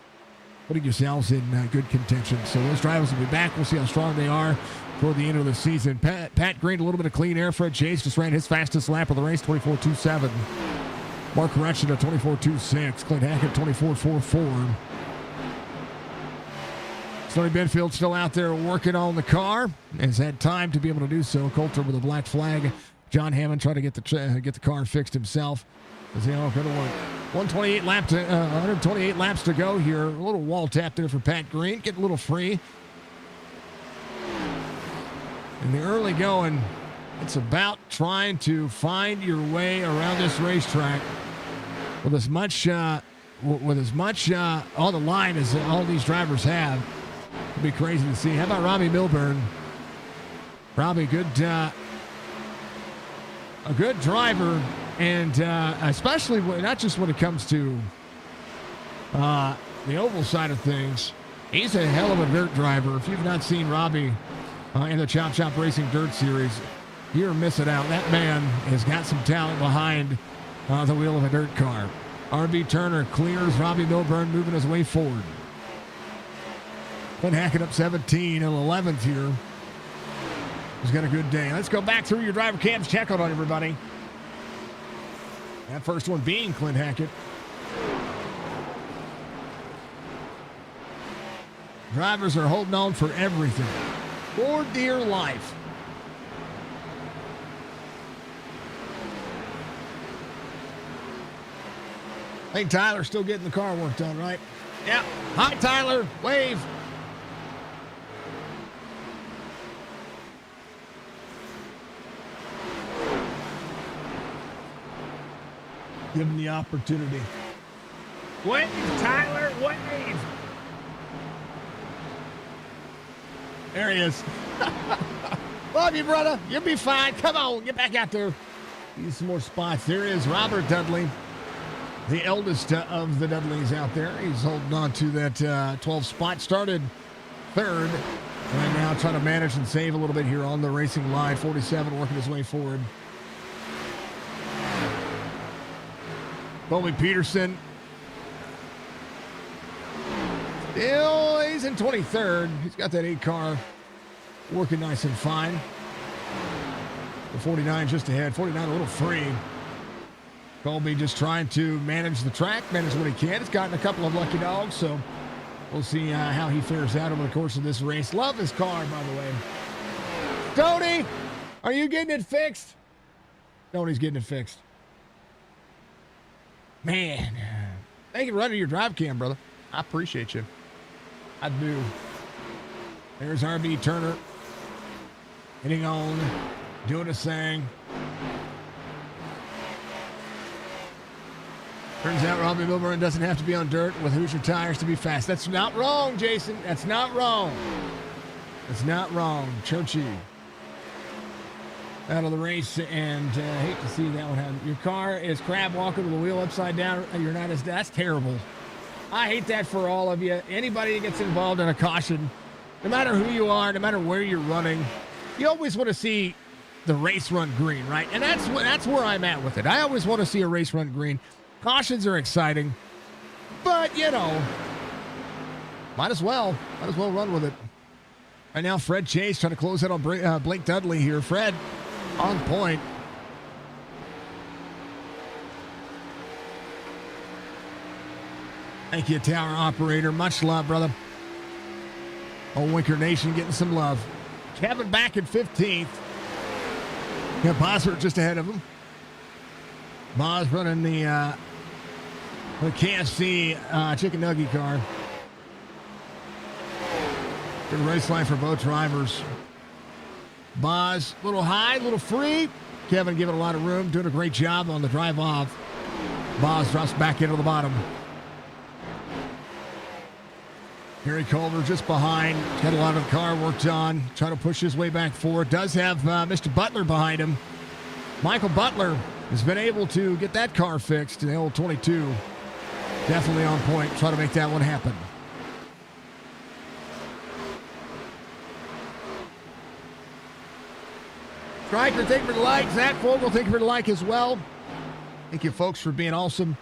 putting yourselves in good contention. So those drivers will be back. We'll see how strong they are toward the end of the season. Pat Green, a little bit of clean air. Fred Chase just ran his fastest lap of the race, 24.27. Mark Correction at 24.26. Clint Hackett, 24.44. Sonny Benfield still out there working on the car. Has had time to be able to do so. Coulter with a black flag. John Hammond trying to get the car fixed himself. As they all go to work. 128 laps to go here. A little wall tap there for Pat Green. Getting a little free. In the early going, it's about trying to find your way around this racetrack with as much on the line as all these drivers have. It'll be crazy to see. How about Robbie Milburn? Robbie, a good driver, and especially not just when it comes to the oval side of things. He's a hell of a dirt driver. If you've not seen Robbie in the Chop Shop Racing Dirt Series, you're missing out. That man has got some talent behind the wheel of a dirt car. R.B. Turner clears Robbie Milburn, moving his way forward. Clint Hackett up 17 and 11th here. He's got a good day. Let's go back through your driver cams. Check out on everybody. That first one being Clint Hackett. Drivers are holding on for everything. For dear life. I think Tyler's still getting the car worked on, right? Yeah. Hi, Tyler. Wave. Give him the opportunity. Wave, Tyler, wave. There he is. Love you, brother. You'll be fine. Come on, get back out there. Need some more spots. There is Robert Dudley, the eldest of the Dudleys out there. He's holding on to that 12 spot. Started third. Right now trying to manage and save a little bit here on the racing line. 47 working his way forward. Colby Peterson. Still, he's in 23rd. He's got that 8 car working nice and fine. The 49 just ahead. 49 a little free. Colby just trying to manage the track, manage what he can. He's gotten a couple of lucky dogs, so we'll see how he fares out over the course of this race. Love his car, by the way. Tony, are you getting it fixed? Tony's getting it fixed. Man, thank you for running your drive cam, brother. I appreciate you. I do. There's RB Turner. Hitting on. Doing his thing. Turns out Robbie Milburn doesn't have to be on dirt with Hoosier tires to be fast. That's not wrong, Jason. That's not wrong. That's not wrong. Churchy out of the race, and hate to see that one happen. Your car is crab walking with the wheel upside down. You're not as... That's terrible. I hate that for all of you. Anybody that gets involved in a caution, no matter who you are, no matter where you're running, you always want to see the race run green, right? And that's where I'm at with it. I always want to see a race run green. Cautions are exciting, but, you know, might as well run with it. Right now, Fred Chase trying to close out on Blake Dudley here. Fred on point. Thank you, tower operator. Much love, brother. Old Winker Nation getting some love. Kevin back in 15th. Yeah, Bosworth just ahead of him. Boz running the KFC chicken nugget car. Good race line for both drivers. Boz, a little high, a little free. Kevin giving a lot of room, doing a great job on the drive off. Boz drops back into the bottom. Gary Culver just behind. Got a lot of the car worked on. Trying to push his way back forward. Does have Mr. Butler behind him. Michael Butler has been able to get that car fixed in the old 22. Definitely on point. Try to make that one happen. Striker, thank you for the like. Zach Vogel, thank you for the like as well. Thank you, folks, for being awesome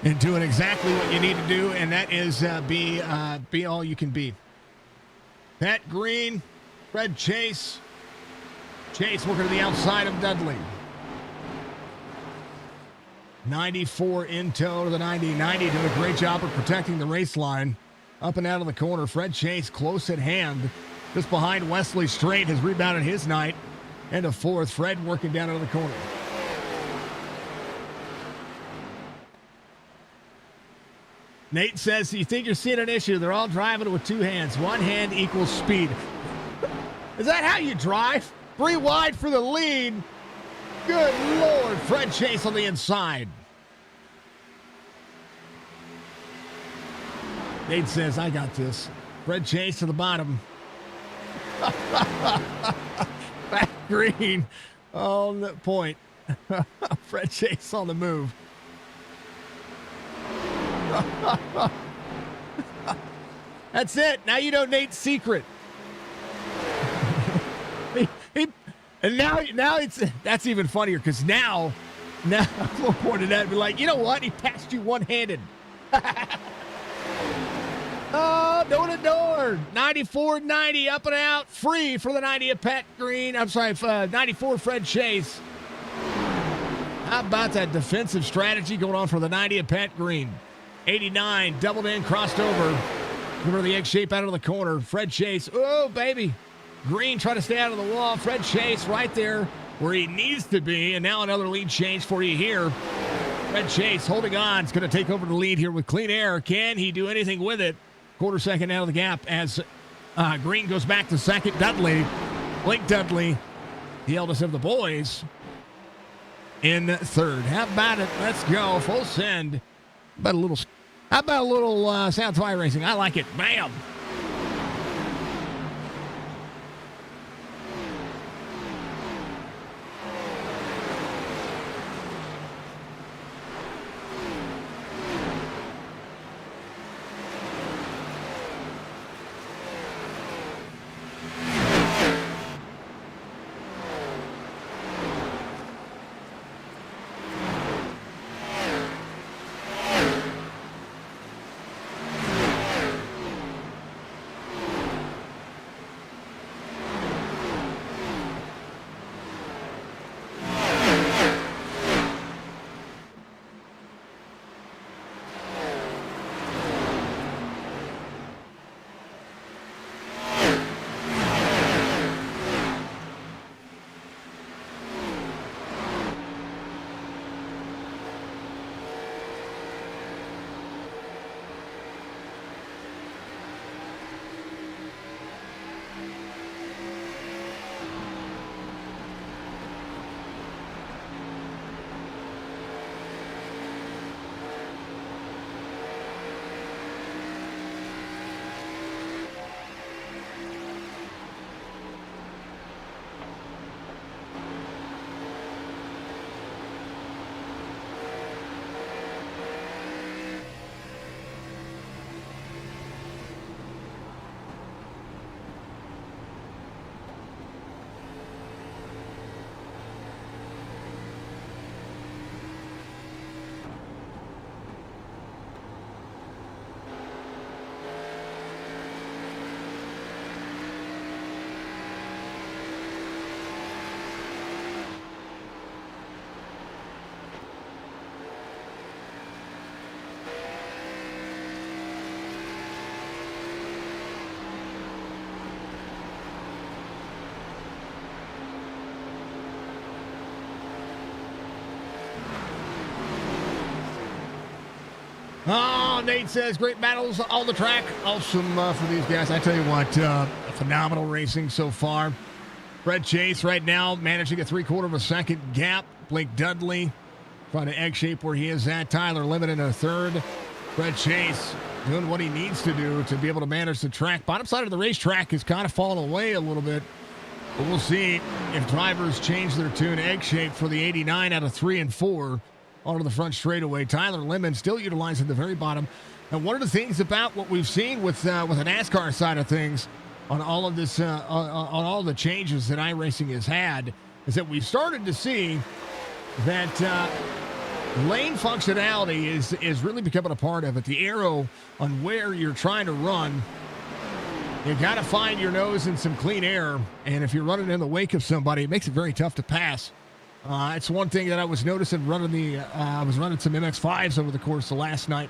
and doing exactly what you need to do, and that is be all you can be. Pat Green, Fred Chase. Chase working to the outside of Dudley. 94 in tow to the 90. 90 doing a great job of protecting the race line. Up and out of the corner. Fred Chase close at hand. Just behind Wesley Strait has rebounded his night. And a fourth. Fred working down into the corner. Nate says, you think you're seeing an issue? They're all driving with 2 hands. 1 hand equals speed. Is that how you drive? 3 wide for the lead. Good Lord. Fred Chase on the inside. Nate says, I got this. Fred Chase to the bottom. Back Green on the point. Fred Chase on the move. That's it. Now you know Nate's secret. And now that's even funnier because now we'll point it at and be like, you know what? He passed you one-handed. Oh, door to door. 94-90 up and out. Free for the 90 of Pat Green. I'm sorry, 94 Fred Chase. How about that defensive strategy going on for the 90 of Pat Green? 89, doubled in, crossed over. Remember the egg shape out of the corner. Fred Chase, oh, baby. Green trying to stay out of the wall. Fred Chase right there where he needs to be. And now another lead change for you here. Fred Chase holding on. It's going to take over the lead here with clean air. Can he do anything with it? Quarter second out of the gap as Green goes back to second. Dudley, Blake Dudley, the eldest of the boys, in third. How about it? Let's go. Full send. How about a little sounds of iRacing? I like it. Bam. Oh, Nate says, great battles on the track. Awesome for these guys. I tell you what, phenomenal racing so far. Fred Chase right now managing a 3/4 of a second gap. Blake Dudley trying to egg shape where he is at. Tyler Lemon in a third. Fred Chase doing what he needs to do to be able to manage the track. Bottom side of the racetrack has kind of fallen away a little bit. But we'll see if drivers change their tune. Egg shape for the 89 out of 3 and 4. Onto the front straightaway. Tyler Lemon still utilizing the very bottom. And one of the things about what we've seen with the NASCAR side of things on all of this, on all the changes that iRacing has had, is that we've started to see that lane functionality is really becoming a part of it. The arrow on where you're trying to run, you got to find your nose in some clean air. And if you're running in the wake of somebody, it makes it very tough to pass. It's one thing that I was noticing running I was running some MX-5s over the course of last night.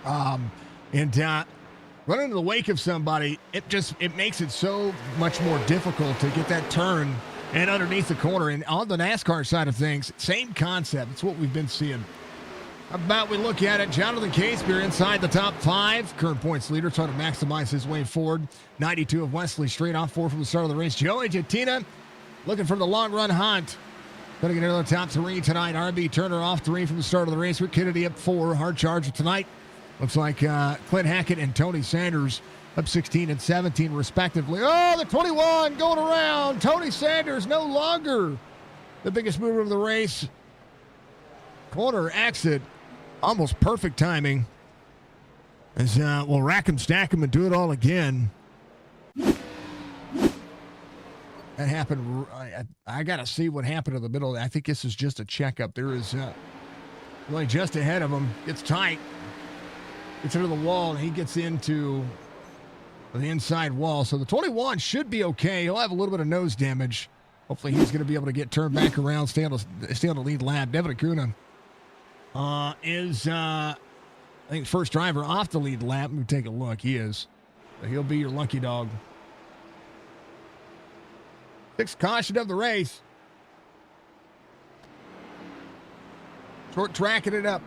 Running in the wake of somebody, it makes it so much more difficult to get that turn and underneath the corner. And on the NASCAR side of things, same concept. It's what we've been seeing. How about we look at it? Jonathan Casebeer inside the top 5. Current points leader trying to maximize his way forward. 92 of Wesley straight off 4 from the start of the race. Joey Jettina looking for the long run hunt. Going to get into the top 3 tonight. RB Turner off 3 from the start of the race. Rick Kennedy up 4. Hard charger tonight. Looks like Clint Hackett and Tony Sanders up 16 and 17 respectively. Oh, the 21 going around. Tony Sanders no longer the biggest mover of the race. Corner exit. Almost perfect timing. As we'll rack him, stack him, and do it all again. That happened. I got to see what happened in the middle. I think this is just a checkup. There is really just ahead of him. It's tight. Gets into the wall, and he gets into the inside wall. So the 21 should be okay. He'll have a little bit of nose damage. Hopefully he's going to be able to get turned back around, stay on the lead lap. Devin Acuna is, I think, first driver off the lead lap. Let me take a look. He is. So he'll be your lucky dog. 6th caution of the race. Short tracking it up.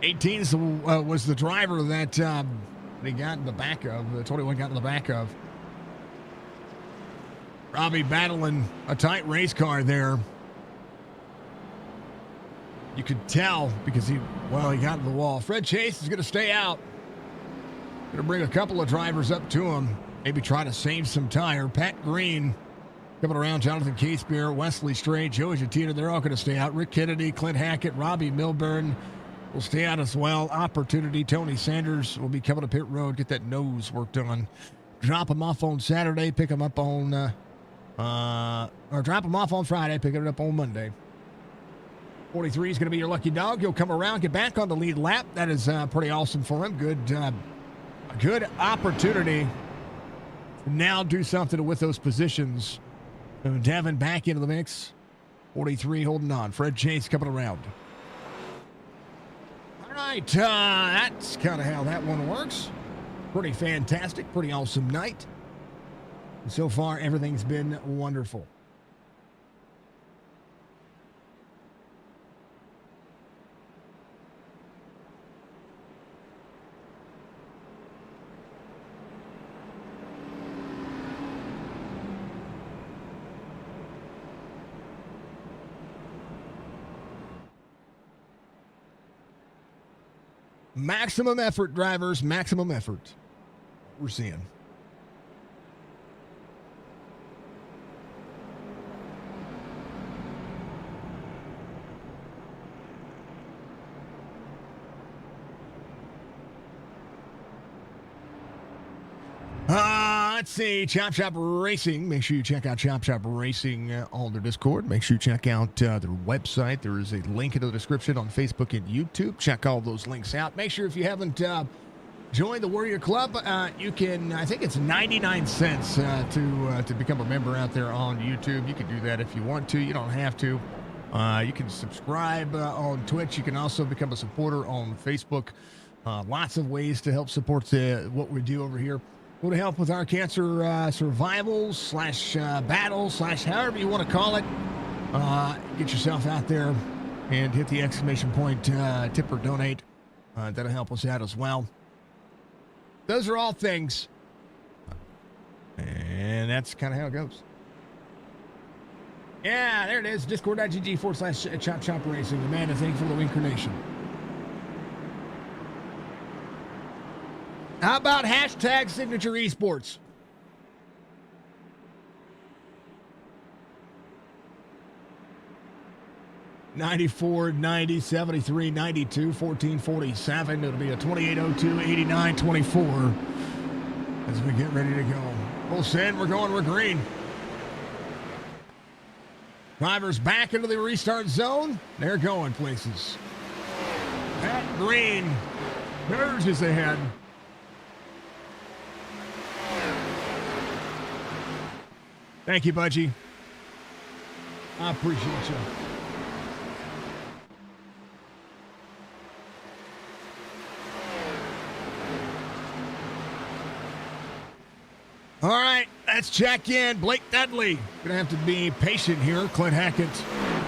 18 was the driver that they got in the back of. The 21 got in the back of. Robbie battling a tight race car there. You could tell because he got to the wall. Fred Chase is going to stay out. Going to bring a couple of drivers up to him. Maybe try to save some tire. Pat Green coming around. Jonathan Casebeer, Wesley Strait, Joey Jatina. They're all going to stay out. Rick Kennedy, Clint Hackett, Robbie Milburn will stay out as well. Opportunity. Tony Sanders will be coming to pit road. Get that nose worked on. Drop him off on Saturday. Pick him up on, or drop him off on Friday. Pick it up on Monday. 43 is going to be your lucky dog. He'll come around, get back on the lead lap. That is pretty awesome for him. Good opportunity to now do something with those positions. Devin back into the mix. 43 holding on. Fred Chase coming around. All right, that's kind of how that one works. Pretty fantastic, pretty awesome night. And so far, everything's been wonderful. Maximum effort, drivers. Maximum effort. We're seeing. Let's see. Chop Shop Racing. Make sure you check out Chop Shop Racing on their Discord. Make sure you check out their website. There is a link in the description on Facebook and YouTube. Check all those links out. Make sure if you haven't joined the Warrior Club, you can, I think it's 99 cents to become a member out there on YouTube. You can do that if you want to. You don't have to. You can subscribe on Twitch. You can also become a supporter on Facebook. Lots of ways to help support what we do over here. Want to help with our cancer survival / battle / however you want to call it. Get yourself out there and hit the exclamation point tip or donate. That'll help us out as well. Those are all things. And that's kind of how it goes. Yeah, there it is. Discord.gg / Chop Racing. Amanda, thank you for the incarnation. How about hashtag Signature Esports? $94, $90, $73, $92, $14, $47. It'll be a 2802, 89, 24 as we get ready to go. Full send, we're going, we're green. Drivers back into the restart zone. They're going places. Pat Green surges ahead. Thank you, Budgie. I appreciate you. All right, let's check in. Blake Dudley. Gonna have to be patient here. Clint Hackett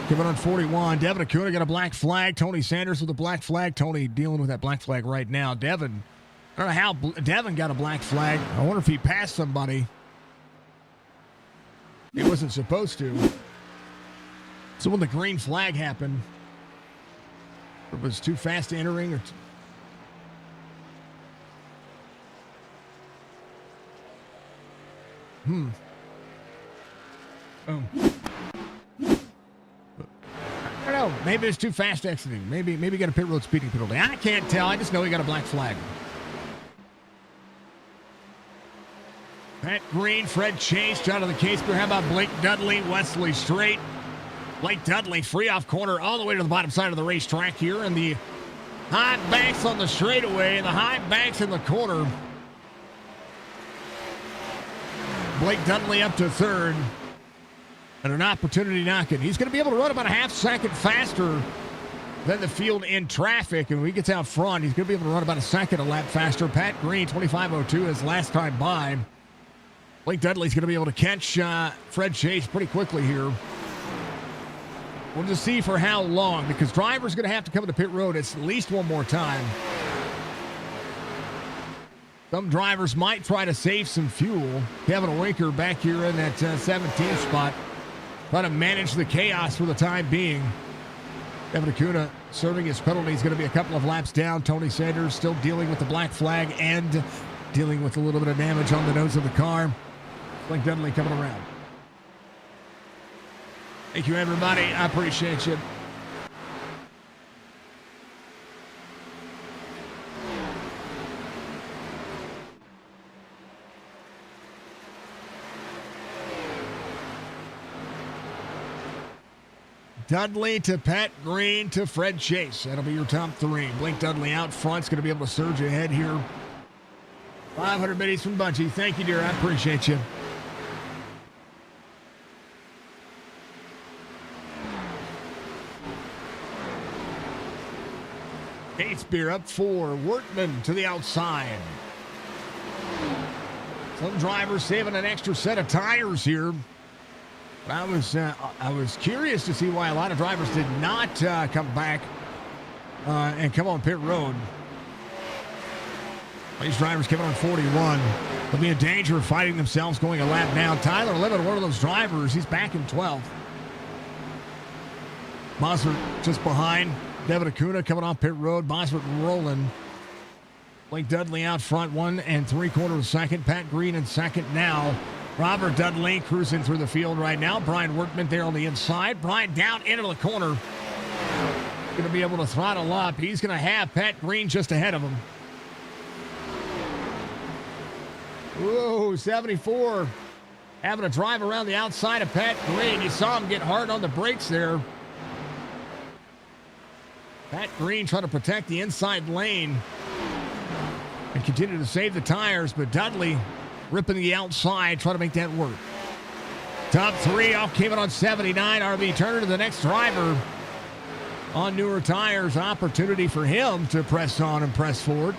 coming on 41. Devin Acuna got a black flag. Tony Sanders with a black flag. Tony dealing with that black flag right now. Devin, I don't know how Devin got a black flag. I wonder if he passed somebody. He wasn't supposed to. So when the green flag happened, it was too fast entering or I don't know. Maybe it's too fast exiting. Maybe he got a pit road speeding penalty. I can't tell. I just know he got a black flag. Pat Green, Fred Chase, Jonathan Casebeer. How about Blake Dudley, Wesley Strait? Blake Dudley free off corner all the way to the bottom side of the racetrack here. And the high banks on the straightaway and the high banks in the corner. Blake Dudley up to third. And an opportunity knocking. He's going to be able to run about a half second faster than the field in traffic. And when he gets out front, he's going to be able to run about a second a lap faster. Pat Green, 25:02 his last time by. Blake Dudley's going to be able to catch Fred Chase pretty quickly here. We'll just see for how long, because driver's going to have to come to pit road at least one more time. Some drivers might try to save some fuel. Kevin Winker back here in that 17th spot. Try to manage the chaos for the time being. Evan Acuna serving his penalty. He's going to be a couple of laps down. Tony Sanders still dealing with the black flag and dealing with a little bit of damage on the nose of the car. Blake Dudley coming around. Thank you, everybody. I appreciate you. Dudley to Pat Green to Fred Chase. That'll be your top three. Blake Dudley out front's going to be able to surge ahead here. 500 biddies from Bunchy. Thank you, dear. I appreciate you. Spear up 4. Workman to the outside. Some drivers saving an extra set of tires here. But I was curious to see why a lot of drivers did not come back and come on pit road. These drivers came on 41. They'll be in danger of fighting themselves going a lap down. Tyler Lemon, one of those drivers, he's back in 12th. Bosworth just behind. Devin Acuna coming off pit road. Bosworth rolling. Blake Dudley out front, 1 3/4 second. Pat Green in second now. Robert Dudley cruising through the field right now. Brian Workman there on the inside. Brian down into the corner. Going to be able to throttle up. He's going to have Pat Green just ahead of him. Whoa, 74. Having a drive around the outside of Pat Green. You saw him get hard on the brakes there. Pat Green trying to protect the inside lane and continue to save the tires, but Dudley ripping the outside, trying to make that work. Top 3 off came in on 79. RB Turner to the next driver on newer tires. Opportunity for him to press on and press forward.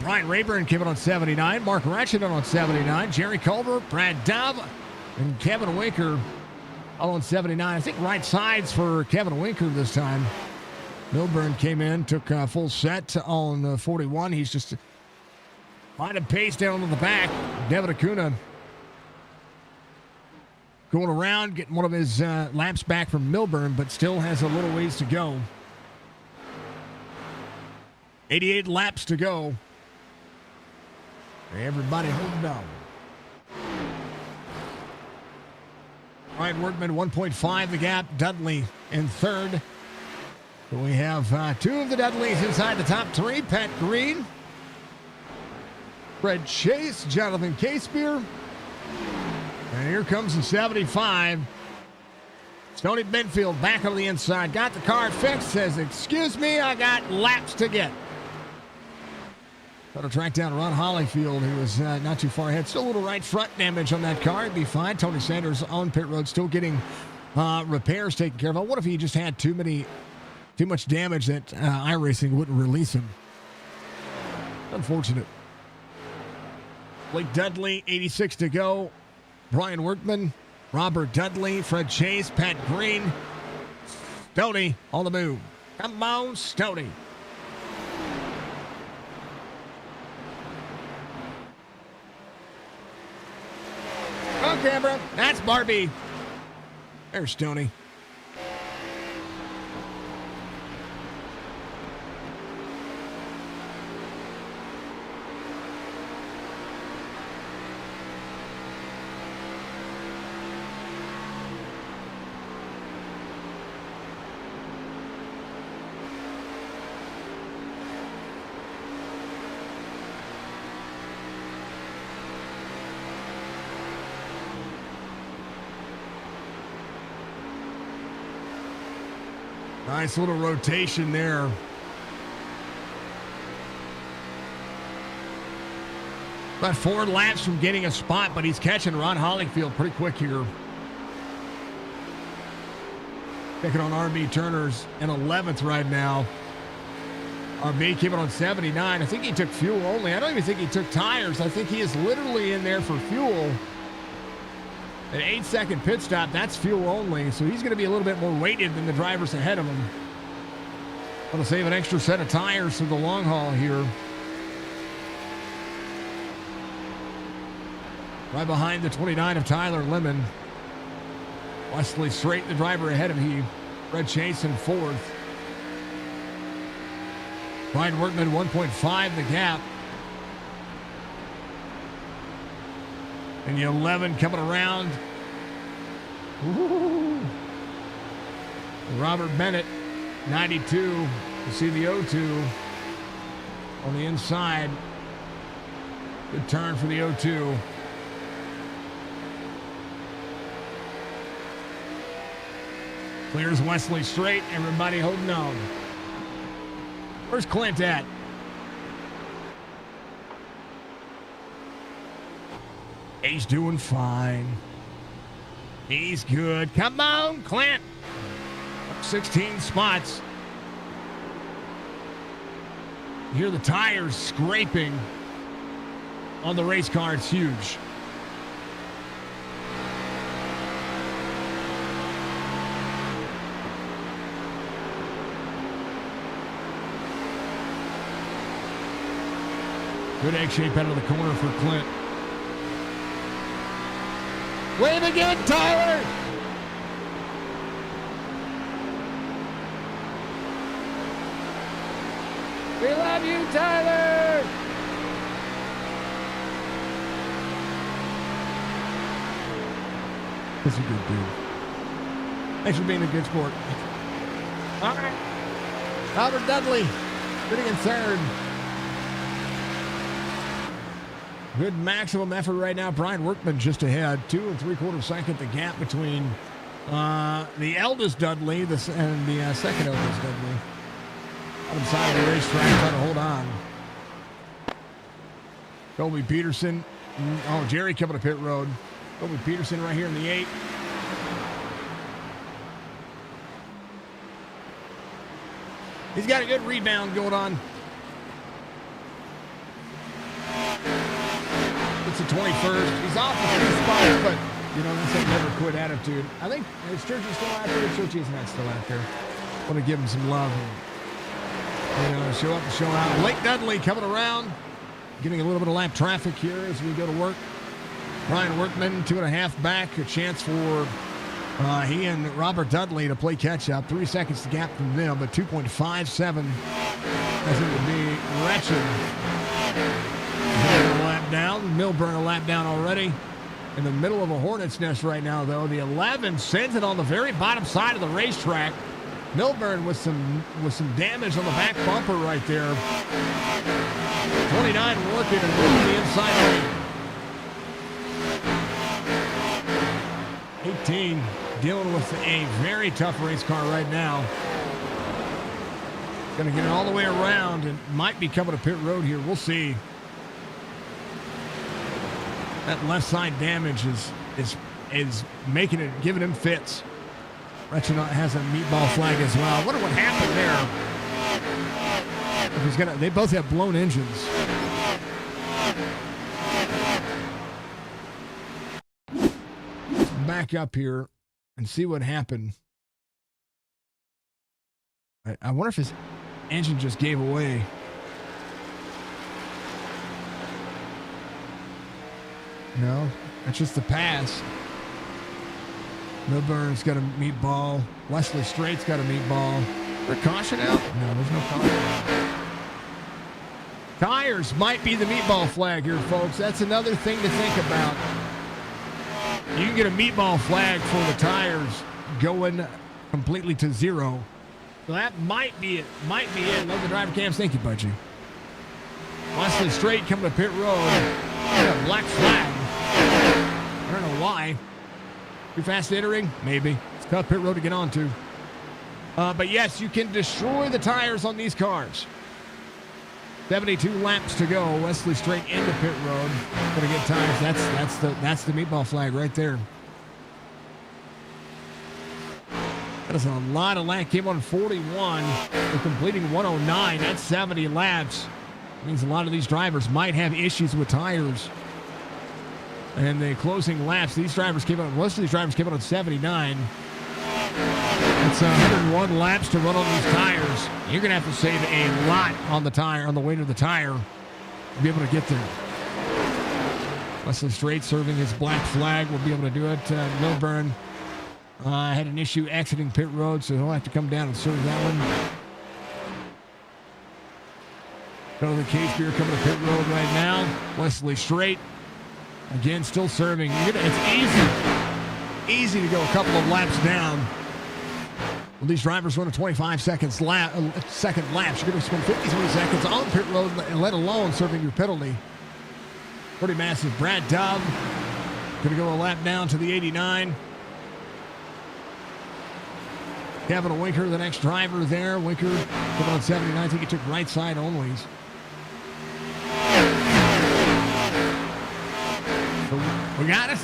Brian Rayburn came in on 79. Mark Ratchet on 79. Jerry Culver, Brad Dove, and Kevin Winker all on 79. I think right sides for Kevin Winker this time. Milburn came in, took full set on 41. He's just finding pace down on the back. Devin Acuna going around, getting one of his laps back from Milburn, but still has a little ways to go. 88 laps to go. Everybody hold on. Ryan Workman, 1.5 the gap. Dudley in third. So we have 2 of the Dudleys inside the top 3. Pat Green, Fred Chase, Jonathan Casebeer. And here comes the 75. Stoney Benfield back on the inside. Got the car fixed. Says, excuse me, I got laps to get. Got to track down Ron Hollyfield, who was not too far ahead. Still a little right front damage on that car. It'd be fine. Tony Sanders on pit road, still getting repairs taken care of. What if he just had too much damage that iRacing wouldn't release him? Unfortunate. Blake Dudley, 86 to go. Brian Workman, Robert Dudley, Fred Chase, Pat Green, Stoney on the move. Come on, Stoney. On camera, that's Barbie. There's Stoney. Nice little rotation there. About 4 laps from getting a spot, but he's catching Ron Hollyfield pretty quick here. Picking on RB Turner's in 11th right now. RB came in on 79. I think he took fuel only. I don't even think he took tires. I think he is literally in there for fuel. An 8-second pit stop, that's fuel only, so he's going to be a little bit more weighted than the drivers ahead of him. Want to save an extra set of tires for the long haul here. Right behind the 29 of Tyler Lemon. Wesley Straight, the driver ahead of him. Fred Chase in 4th. Brian Workman 1.5 the gap. And the 11 coming around. Ooh. Robert Bennett, 92. You see the 02 on the inside. Good turn for the 02. Clears Wesley straight. Everybody holding on. Where's Clint at? He's doing fine. He's good. Come on, Clint. 16 spots. You hear the tires scraping on the race car. It's huge. Good egg shape out of the corner for Clint. Wave again, Tyler! We love you, Tyler! That's a good dude. Thanks for being a good sport. All right. Albert Dudley, sitting in third. Good maximum effort right now. Brian Workman just ahead. 2 3/4 second the gap between the eldest Dudley and the second eldest Dudley. On the side of the racetrack, trying to hold on. Colby Peterson. Oh, Jerry coming to pit road. Colby Peterson right here in the 8. He's got a good rebound going on. It's the 21st. He's off a few spots, but, you know, that's a never quit attitude. I think his church is still out there. Church is not still out there. Want to give him some love. And, you know, show up and show out. Blake Dudley coming around. Getting a little bit of lap traffic here as we go to work. Brian Workman, 2.5 back. A chance for he and Robert Dudley to play catch-up. 3 seconds to gap from them, but 2.57 as it would be wretched. A lap down. Milburn a lap down already. In the middle of a hornet's nest right now, though. The 11 sends it on the very bottom side of the racetrack. Milburn with some damage on the back bumper right there. 29 working and moving the inside lane. 18 dealing with a very tough race car right now. Going to get it all the way around and might be coming to pit road here. We'll see. That left side damage is making it, giving him fits. Retchenot has a meatball flag as well. I wonder what happened there. If he's gonna, they both have blown engines. Let's back up here and see what happened. I wonder if his engine just gave away. No, that's just the pass. Milburn's got a meatball. Wesley Straight's got a meatball. Is there caution out? No, there's no caution. Tires might be the meatball flag here, folks. That's another thing to think about. You can get a meatball flag for the tires going completely to zero. So that might be it. Might be it. Love the driver cams. Thank you, Budgie. Wesley Straight coming to pit road. Got a black flag. I don't know why. Too fast entering? Maybe. It's cut pit road to get onto. But yes, you can destroy the tires on these cars. 72 laps to go. Wesley Straight into pit road. Gonna get tires. That's the meatball flag right there. That is a lot of laps. Came on 41. They're completing 109. That's 70 laps. Means a lot of these drivers might have issues with tires. And the closing laps, these drivers came out. Most of these drivers came out on 79. It's 101 laps to run on these tires. You're going to have to save a lot on the tire, on the weight of the tire, to be able to get there. Wesley Straight serving his black flag will be able to do it. Milburn had an issue exiting pit road, so he'll have to come down and serve that one. Jonathan Casebeer coming to pit road right now. Wesley Strait, again, still serving. It's easy to go a couple of laps down. When these drivers run a 25-second lap, you're going to spend 53 seconds on pit road, let alone serving your penalty. Pretty massive. Brad Dove going to go a lap down to the 89. Kevin Winker, the next driver there. Winker coming on 79. I think he took right side onlys. So we got to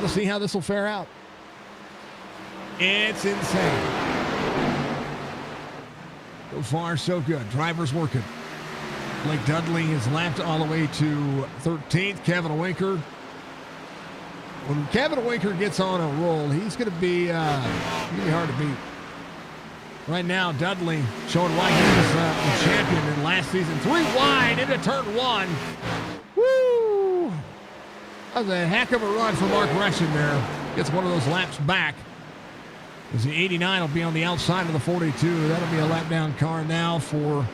see how this will fare out. It's insane. So far, so good. Drivers working. Blake Dudley is lapped all the way to 13th. Kevin Winker. When Kevin Winker gets on a roll, he's going to be hard to beat. Right now, Dudley showing why he was the champion in last season. 3 wide into turn 1. Woo! That was a heck of a run for Mark Russian there. Gets one of those laps back. As the 89 will be on the outside of the 42. That'll be a lap down car now for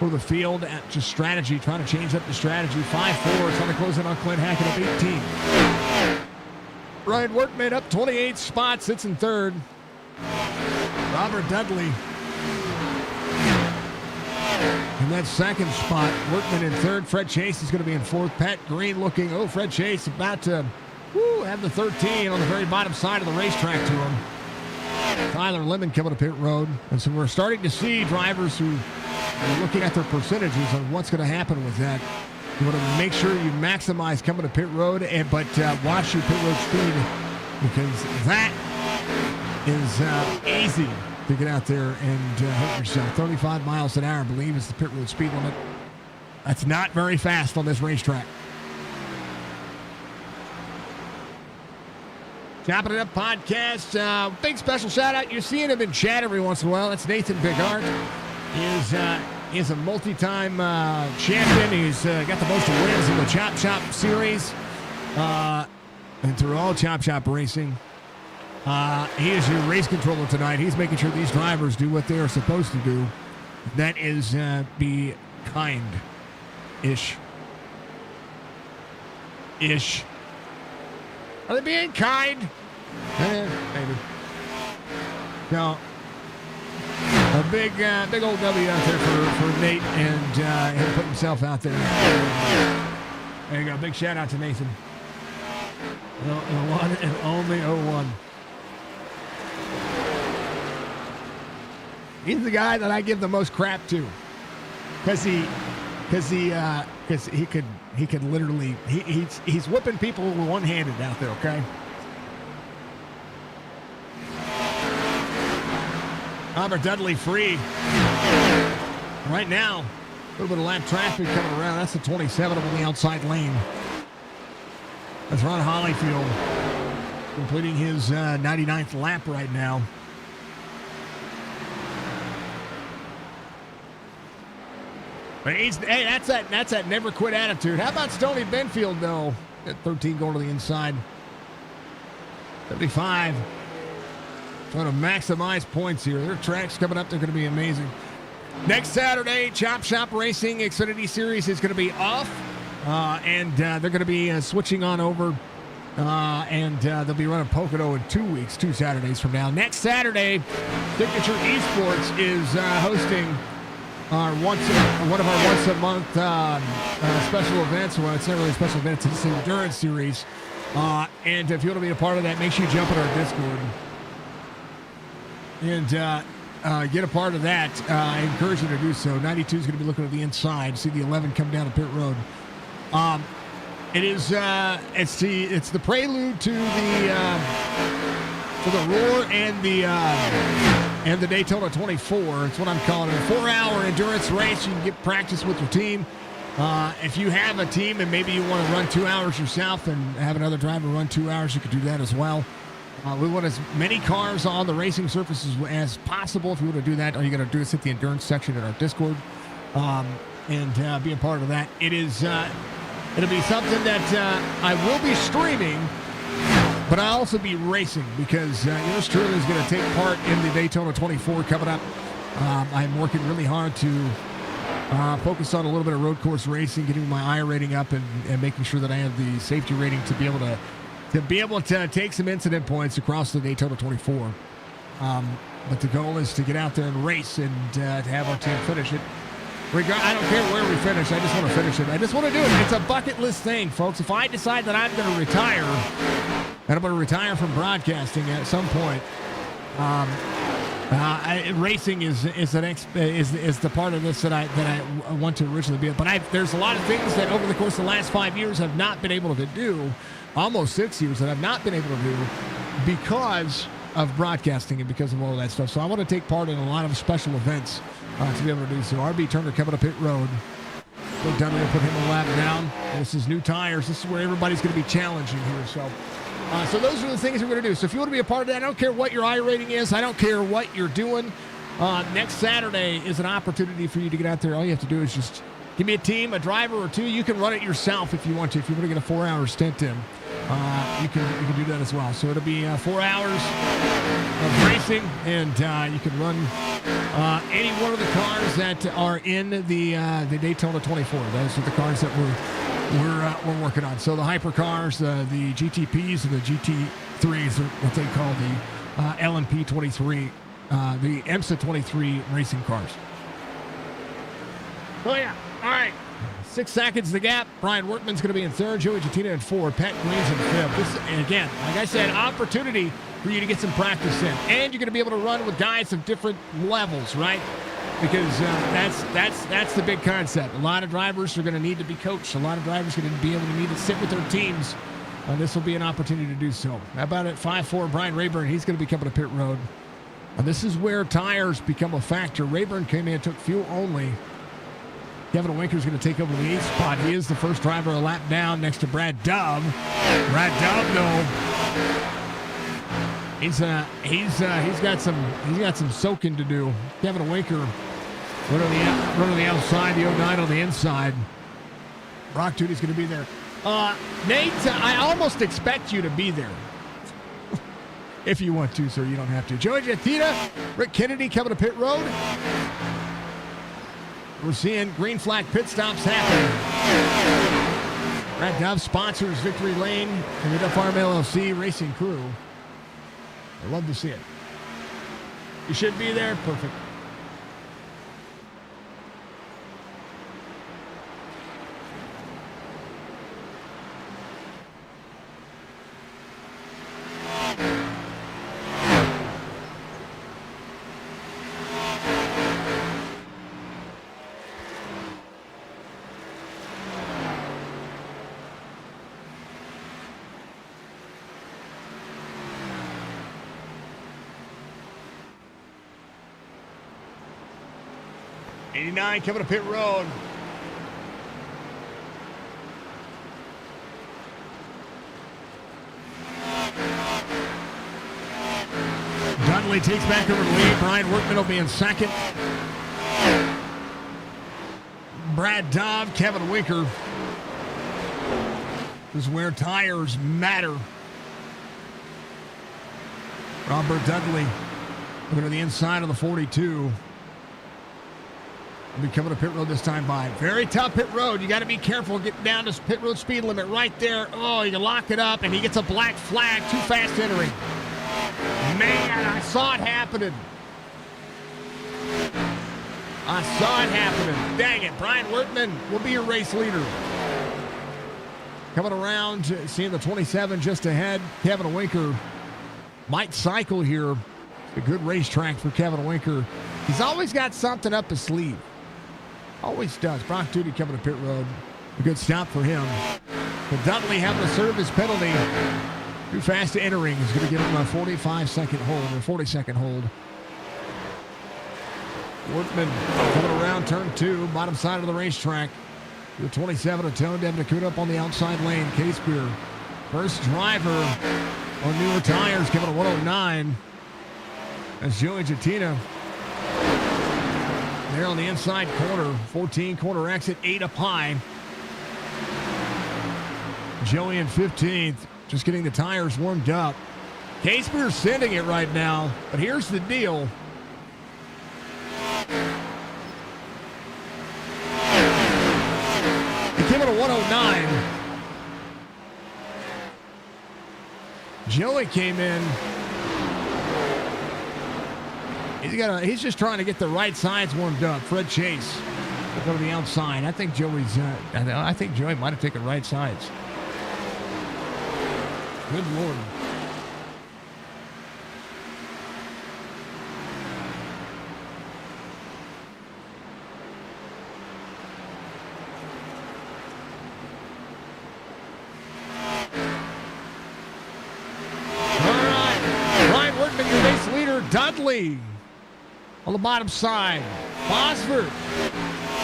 the field. Just strategy, trying to change up the strategy. 5-4, trying to close in on Clint Hackett up 18. Ryan Workman up 28 spots, sits in third. Robert Dudley in that second spot. Workman in third. Fred Chase is going to be in fourth. Pat Green looking. Oh, Fred Chase about to have the 13 on the very bottom side of the racetrack to him. Tyler Lemon coming to pit road. And so we're starting to see drivers who are looking at their percentages on what's going to happen with that. You want to make sure you maximize coming to pit road, but watch your pit road speed, because that is easy to get out there and hurt yourself. 35 miles an hour, I believe, is the pit road speed limit. That's not very fast on this racetrack. Chopping It Up podcast. Big special shout out. You're seeing him in chat every once in a while. That's Nathan Bigart. He's a multi-time champion. He's got the most wins in the Chop Series. And through all Chop racing. He is your race controller tonight. He's making sure these drivers do what they are supposed to do. That is be kind-ish. Are they being kind? Maybe. No. A big old W out there for Nate, and he'll put himself out there. There you go. Big shout out to Nathan. The one and only 01. He's the guy that I give the most crap to, because he could literally he's whipping people one-handed out there. Okay. Robert Dudley free right now. A little bit of lap traffic coming around. That's the 27 on the outside lane. That's Ron Hollyfield completing his 99th lap right now. But that's that never quit attitude. How about Stoney Benfield, though? At 13 going to the inside. 75. Trying to maximize points here. Their tracks coming up, they're going to be amazing. Next Saturday, Chop Racing Xfinity Series is going to be off. And they're going to be switching on over. And they'll be running Pocono in 2 weeks, 2 Saturdays from now. Next Saturday, Signature Esports is hosting one of our once-a-month special events. Well, it's not really a special event. It's an endurance series. And if you want to be a part of that, make sure you jump in our Discord and get a part of that. I encourage you to do so. 92 is going to be looking at the inside. See the 11 come down the pit road. It's the prelude to the Roar and the Daytona 24. It's what I'm calling it. A 4-hour endurance race. You can get practice with your team. If you have a team and maybe you want to run 2 hours yourself and have another driver run 2 hours, you could do that as well. We want as many cars on the racing surfaces as possible. If you want to do that, all you got to do is hit the endurance section in our Discord and be a part of that. It'll be something that I will be streaming, but I'll also be racing, because yours truly is going to take part in the Daytona 24 coming up. I'm working really hard to Focus on a little bit of road course racing, getting my iRating up, and making sure that I have the safety rating to be able to take some incident points across the Daytona 24. But the goal is to get out there and race and to have our team finish it. I don't care where we finish. I just want to finish it. I just want to do it. It's a bucket list thing, folks. If I decide that I'm going to retire, and I'm going to retire from broadcasting at some point, racing is the part of this that I want to originally be. But there's a lot of things that over the course of the last 5 years have not been able to do, almost 6 years that I've not been able to do because of broadcasting and because of all of that stuff. So I want to take part in a lot of special events to be able to do so. RB Turner coming up pit road. Look down there, put him a lap down. This is new tires. This is where everybody's going to be challenging here. So those are the things we're going to do. So if you want to be a part of that, I don't care what your iRating is. I don't care what you're doing. Next Saturday is an opportunity for you to get out there. All you have to do is just give me a team, a driver or two. You can run it yourself if you want to. If you want to get a 4-hour stint in, you can do that as well. So it'll be 4 hours of racing, and you can run any one of the cars that are in the Daytona 24. Those are the cars that we're working on. So the hypercars, the GTPs, and the GT3s are what they call the LMP 23, the IMSA 23 racing cars. Oh yeah, all right. 6 seconds the gap. Brian Workman's going to be in third. Joey Jettina in fourth. Pat Green's in fifth. This, and again, like I said, opportunity for you to get some practice in. And you're going to be able to run with guys of different levels, right? Because that's the big concept. A lot of drivers are going to need to be coached. A lot of drivers are going to be able to need to sit with their teams. This will be an opportunity to do so. How about at 5-4, Brian Rayburn? He's going to be coming to pit road. And this is where tires become a factor. Rayburn came in, took fuel only. Kevin Winker's going to take over the 8th spot. He is the first driver a lap down next to Brad Dove. Brad Dove, though, he's got some soaking to do. Kevin Winker run on the outside, the 09 on the inside. Brock Toody's going to be there. Nate, I almost expect you to be there. If you want to, sir, you don't have to. Joey Jettina, Rick Kennedy coming to pit road. We're seeing green flag pit stops happening. Brad Dove sponsors Victory Lane and the Duff Farm LLC racing crew. I love to see it. You should be there. Perfect. '89 coming to pit road. Dudley takes back over the lead. Brian Workman will be in second. Brad Dove, Kevin Winker. This is where tires matter. Robert Dudley looking to the inside of the 42. Will be coming to pit road this time by. Very tough pit road. You got to be careful getting down to pit road speed limit right there. Oh, you can lock it up, and he gets a black flag. Too fast entering. Man, I saw it happening. Dang it. Brian Workman will be your race leader. Coming around, seeing the 27 just ahead. Kevin Winker might cycle here. It's a good racetrack for Kevin Winker. He's always got something up his sleeve. Always does. Brock Duty coming to pit road. A good stop for him. But Dudley having to serve his penalty. Too fast entering is going to give him a 45-second hold or 40-second hold. Workman coming around turn 2, bottom side of the racetrack. The 27 of Tone Devin Acuda up on the outside lane. Case-Beer, first driver on newer tires, coming to 109. That's Joey Jettina. There on the inside corner, 14 corner exit, 8 up high. Joey in 15th, just getting the tires warmed up. Case-Beer's sending it right now, but here's the deal. 109. Joey came in. He's just trying to get the right sides warmed up. Fred Chase will go to the outside. I think Joey might have taken right sides. Good Lord. Dudley on the bottom side. Bosford.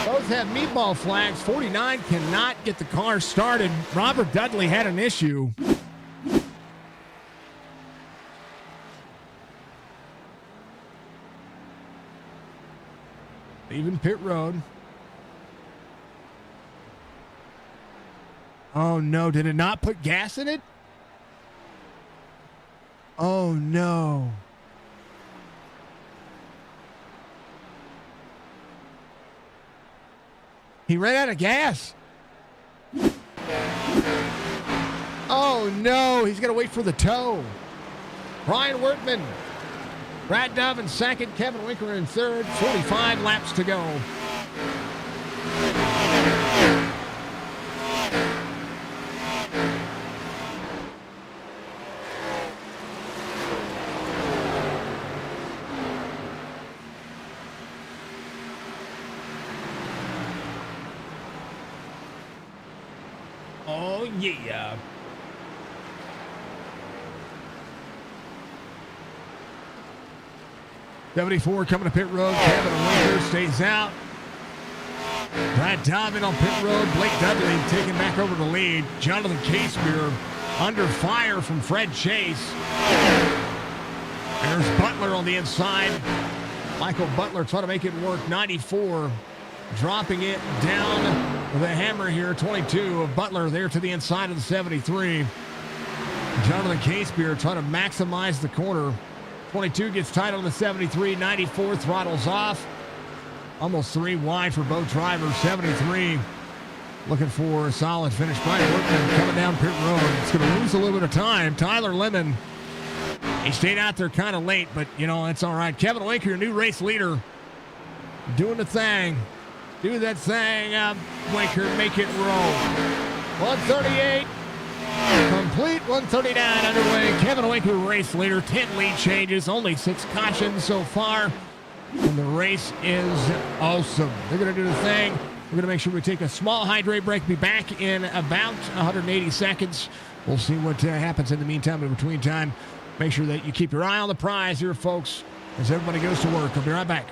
Both have meatball flags. 49 cannot get the car started. Robert Dudley had an issue. Even pit road. Oh no, did it not put gas in it? Oh no. He ran out of gas. Oh, no. He's going to wait for the tow. Brian Wertman. Brad Dove in second. Kevin Winkler in third. 45 laps to go. Oh, yeah. '74 coming to pit road. Kevin Winker stays out. Brad Dobbin on pit road. Blake Dudley taking back over the lead. Jonathan Casebeer under fire from Fred Chase. There's Butler on the inside. Michael Butler trying to make it work. 94 dropping it down with a hammer here. 22 of Butler there to the inside of the 73. Jonathan Casebeer trying to maximize the corner. 22 gets tight on the 73. 94 throttles off. Almost 3 wide for both drivers. 73 looking for a solid finish. Brian Workman coming down pit road. It's going to lose a little bit of time. Tyler Lemon, he stayed out there kind of late, but, you know, it's all right. Kevin Winker, your new race leader, doing the thing. Do that thing, Winker, make it roll. 138, complete. 139 underway. Kevin Winker, race leader. 10 lead changes, only 6 cautions so far. And the race is awesome. They're going to do the thing. We're going to make sure we take a small hydrate break. Be back in about 180 seconds. We'll see what happens in the meantime. In between time, make sure that you keep your eye on the prize here, folks, as everybody goes to work. I'll be right back.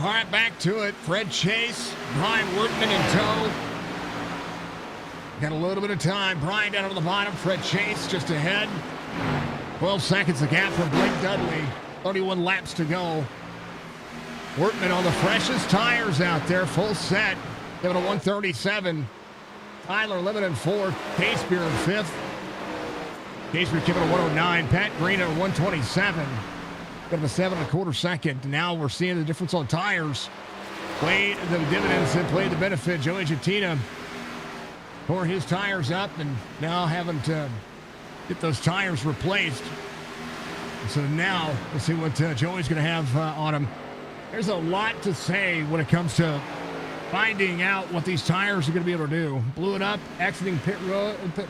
All right, back to it. Fred Chase, Brian Workman in tow. Got a little bit of time. Brian down on the bottom. Fred Chase just ahead. 12 seconds the gap from Blake Dudley. 31 laps to go. Workman on the freshest tires out there. Full set. Give it a 137. Tyler Lemon in fourth. Casebeer in fifth. Casebeer giving a 109. Pat Green at a 127. Got a 7.25 second. Now we're seeing the difference on tires. Played the dividends and played the benefit. Joey Gentina tore his tires up and now having to get those tires replaced. So now let's see what Joey's going to have on him. There's a lot to say when it comes to finding out what these tires are going to be able to do. Blew it up, exiting pit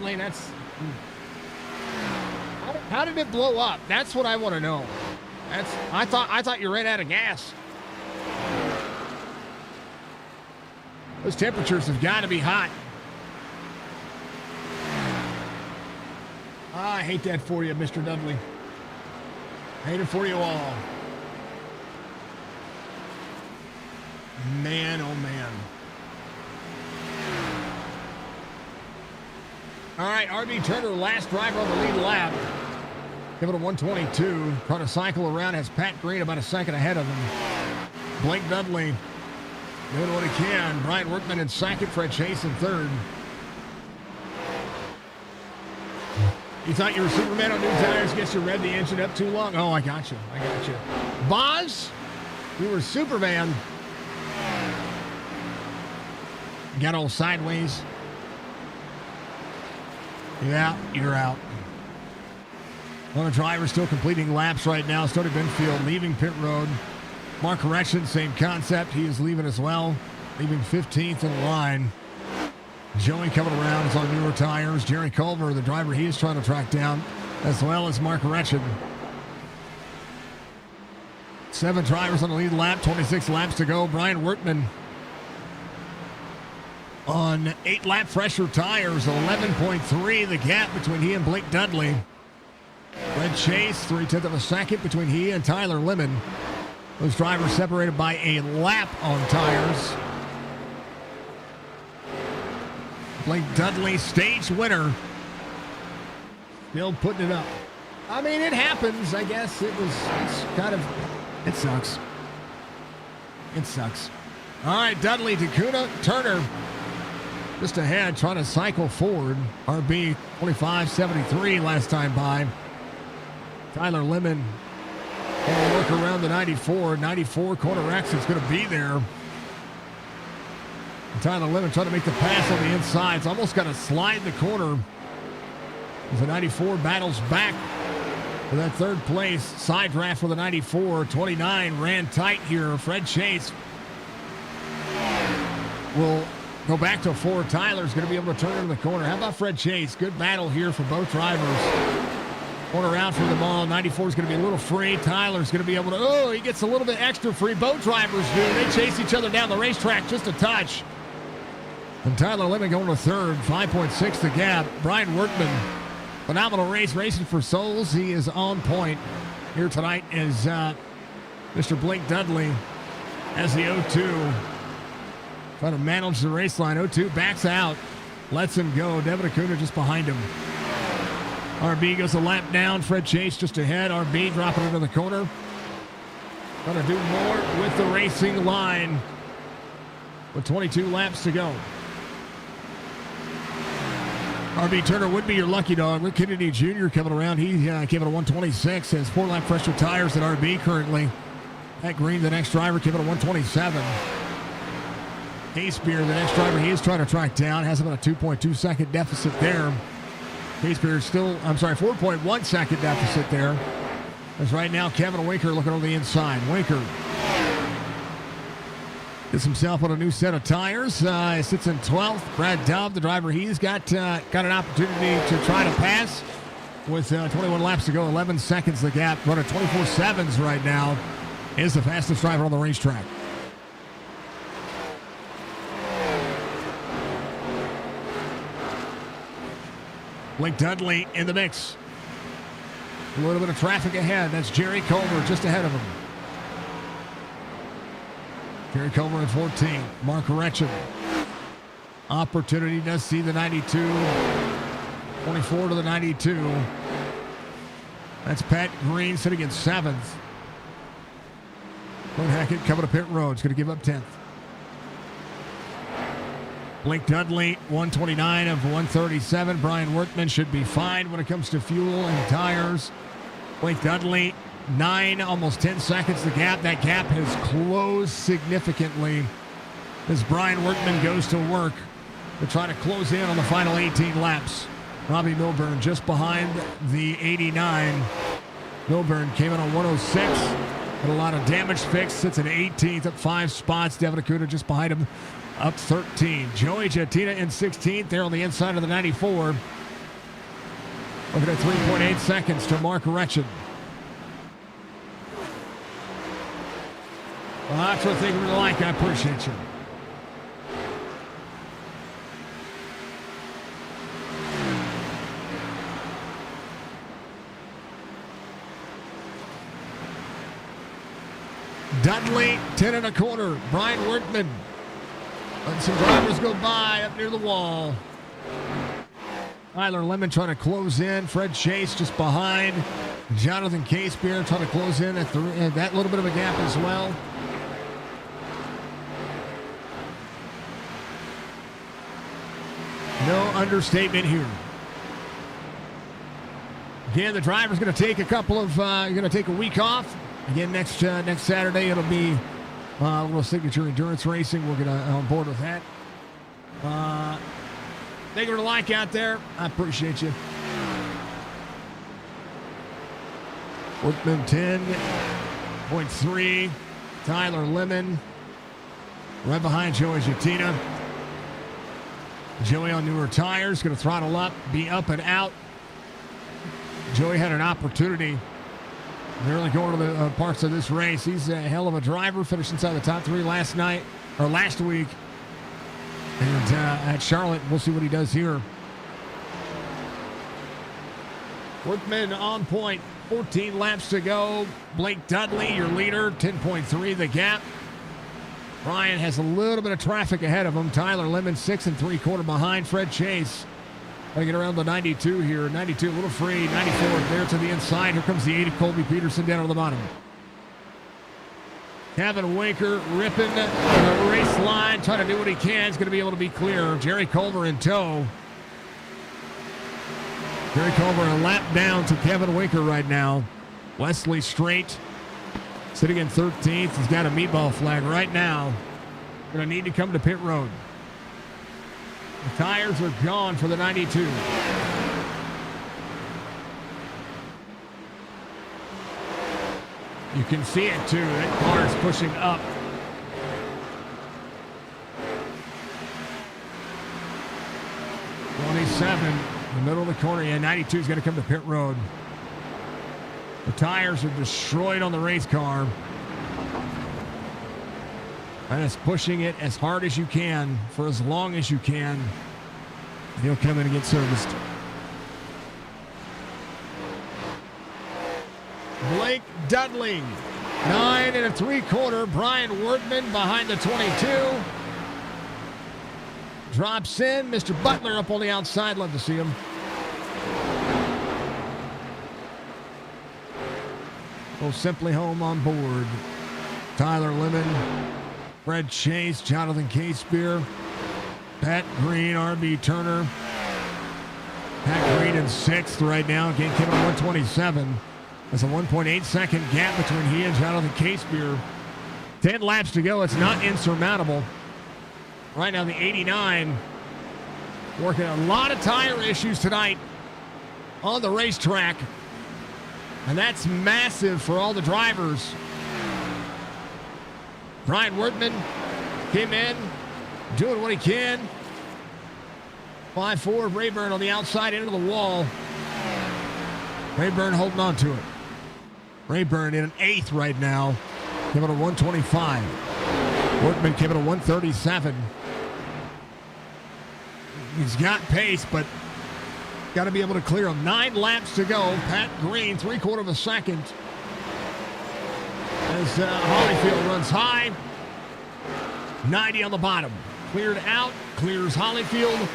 lane. That's how did it blow up? That's what I want to know. I thought you ran out of gas. Those temperatures have got to be hot. I hate that for you, Mr. Dudley. Hate it for you all. Man, oh man. All right, RB Turner, last driver on the lead lap. Give it a 122. Trying to cycle around, has Pat Green about a second ahead of him. Blake Dudley doing what he can. Brian Workman in second, Fred Chase in third. You thought you were Superman on new tires? Guess you read the engine up too long. Oh, I got you. Boz, you were Superman. Got all sideways. Yeah, you're out. One of the drivers still completing laps right now. Stody Benfield leaving pit road. Mark Correction, same concept. He is leaving as well. Leaving 15th in line. Joey coming around is on newer tires. Jerry Culver, the driver he is trying to track down, as well as Mark Correction. 7 drivers on the lead lap, 26 laps to go. Brian Workman on 8 lap fresher tires, 11.3 the gap between he and Blake Dudley. Fred Chase, 0.3 of a second between he and Tyler Lemon. Those drivers separated by a lap on tires. Blake Dudley, stage winner. Still putting it up. I mean, it happens, I guess. It sucks. It sucks. All right, Dudley, Takuna, Turner just ahead, trying to cycle forward. RB 25.73 last time by. Tyler Lemon going to work around the 94. 94 corner exit's going to be there. And Tyler Lemon trying to make the pass on the inside. It's almost got to slide the corner. As the 94 battles back for that third place. Side draft for the 94. 29 ran tight here. Fred Chase will go back to 4. Tyler's going to be able to turn into the corner. How about Fred Chase? Good battle here for both drivers. Corner out for the ball. 94 is going to be a little free. Tyler's going to be able to, he gets a little bit extra free. Both drivers do. They chase each other down the racetrack just a touch. And Tyler Lemon going to third. 5.6 the gap. Brian Workman, phenomenal race, racing for souls. He is on point here tonight as Mr. Blake Dudley as the 0-2. Trying to manage the race line. 0-2 backs out. Lets him go. Devin Acuna just behind him. RB goes a lap down. Fred Chase just ahead. RB dropping into the corner. Going to do more with the racing line with 22 laps to go. RB Turner would be your lucky dog. Rick Kennedy Jr. coming around. He came in a 126. Has 4 lap fresher tires at RB currently. Pat Green, the next driver, came in a 127. Casebeer, the next driver he is trying to track down, has about a 2.2 second deficit there. Casebeer still, 4.1 second deficit there. As right now, Kevin Winker looking on the inside. Winker gets himself on a new set of tires. He sits in 12th. Brad Dove, the driver, he's got an opportunity to try to pass with 21 laps to go. 11 seconds the gap. Running 24.7s right now. Is the fastest driver on the racetrack. Blake Dudley in the mix. A little bit of traffic ahead. That's Jerry Culver just ahead of him. Jerry Culver at 14. Mark Retchen. Opportunity does see the 92. 24 to the 92. That's Pat Green sitting in 7th. Clint Hackett coming to pit road. He's going to give up 10th. Blake Dudley, 129 of 137. Brian Workman should be fine when it comes to fuel and tires. Blake Dudley, 9, almost 10 seconds the gap. That gap has closed significantly as Brian Workman goes to work to try to close in on the final 18 laps. Robbie Milburn just behind the 89. Milburn came in on 106. Had a lot of damage fixed. Sits at 18th up 5 spots. Devin Akuta just behind him up 13. Joey Jatina in 16th. There on the inside of the 94. Looking at 3.8 seconds to Mark Retchen. Well, that's what they really like. I appreciate you. Dudley, 10 1/4. Brian Workman. Letting some drivers go by up near the wall. Tyler Lemon trying to close in. Fred Chase just behind. Jonathan Casebeer trying to close in at that little bit of a gap as well. No understatement here. Again, the driver's going to take a week off. Again, next Saturday it'll be a little signature endurance racing. We're going to on board with that. Thank you for the like out there. I appreciate you. Workman 10.3. Tyler Lemon right behind Joey Jatina. Joey on newer tires, going to throttle up, be up and out. Joey had an opportunity. They're really going to the parts of this race. He's a hell of a driver. Finished inside the top 3 last week. And at Charlotte, we'll see what he does here. Workman on point. 14 laps to go. Blake Dudley, your leader. 10.3 the gap. Ryan has a little bit of traffic ahead of him. Tyler Lemon 6 3/4 behind. Fred Chase. Gotta get around the 92 here. 92 a little free. 94 there to the inside. Here comes the 8 of Colby Peterson down on the bottom. Kevin Winker ripping the race line, trying to do what he can. He's going to be able to be clear. Jerry Culver in tow. Jerry Culver a lap down to Kevin Winker right now. Wesley Straight sitting in 13th. He's got a meatball flag right now. Going to need to come to pit road. The tires are gone for the 92. You can see it too. That car is pushing up. '27 in the middle of the corner. Yeah, 92 is going to come to pit road. The tires are destroyed on the race car. And it's pushing it as hard as you can for as long as you can. He'll come in and get serviced. Blake Dudley, 9 3/4. Brian Workman behind the 22. Drops in. Mr. Butler up on the outside. Love to see him. Go Simply Home on board. Tyler Lemon, Fred Chase, Jonathan Casebeer, Pat Green, R.B. Turner. Pat Green in 6th right now. Again, came in 127. There's a 1.8 second gap between he and Jonathan Casebeer. 10 laps to go. It's not insurmountable. Right now, the 89 working a lot of tire issues tonight on the racetrack. And that's massive for all the drivers. Brian Workman came in, doing what he can. 5-4, Rayburn on the outside into the wall. Rayburn holding on to it. Rayburn in an 8th right now. Came in a 125. Workman came in a 137. He's got pace, but got to be able to clear him. 9 laps to go. Pat Green, 3/4 of a second. As Holyfield runs high. 90 on the bottom. Cleared out, clears Hollyfield.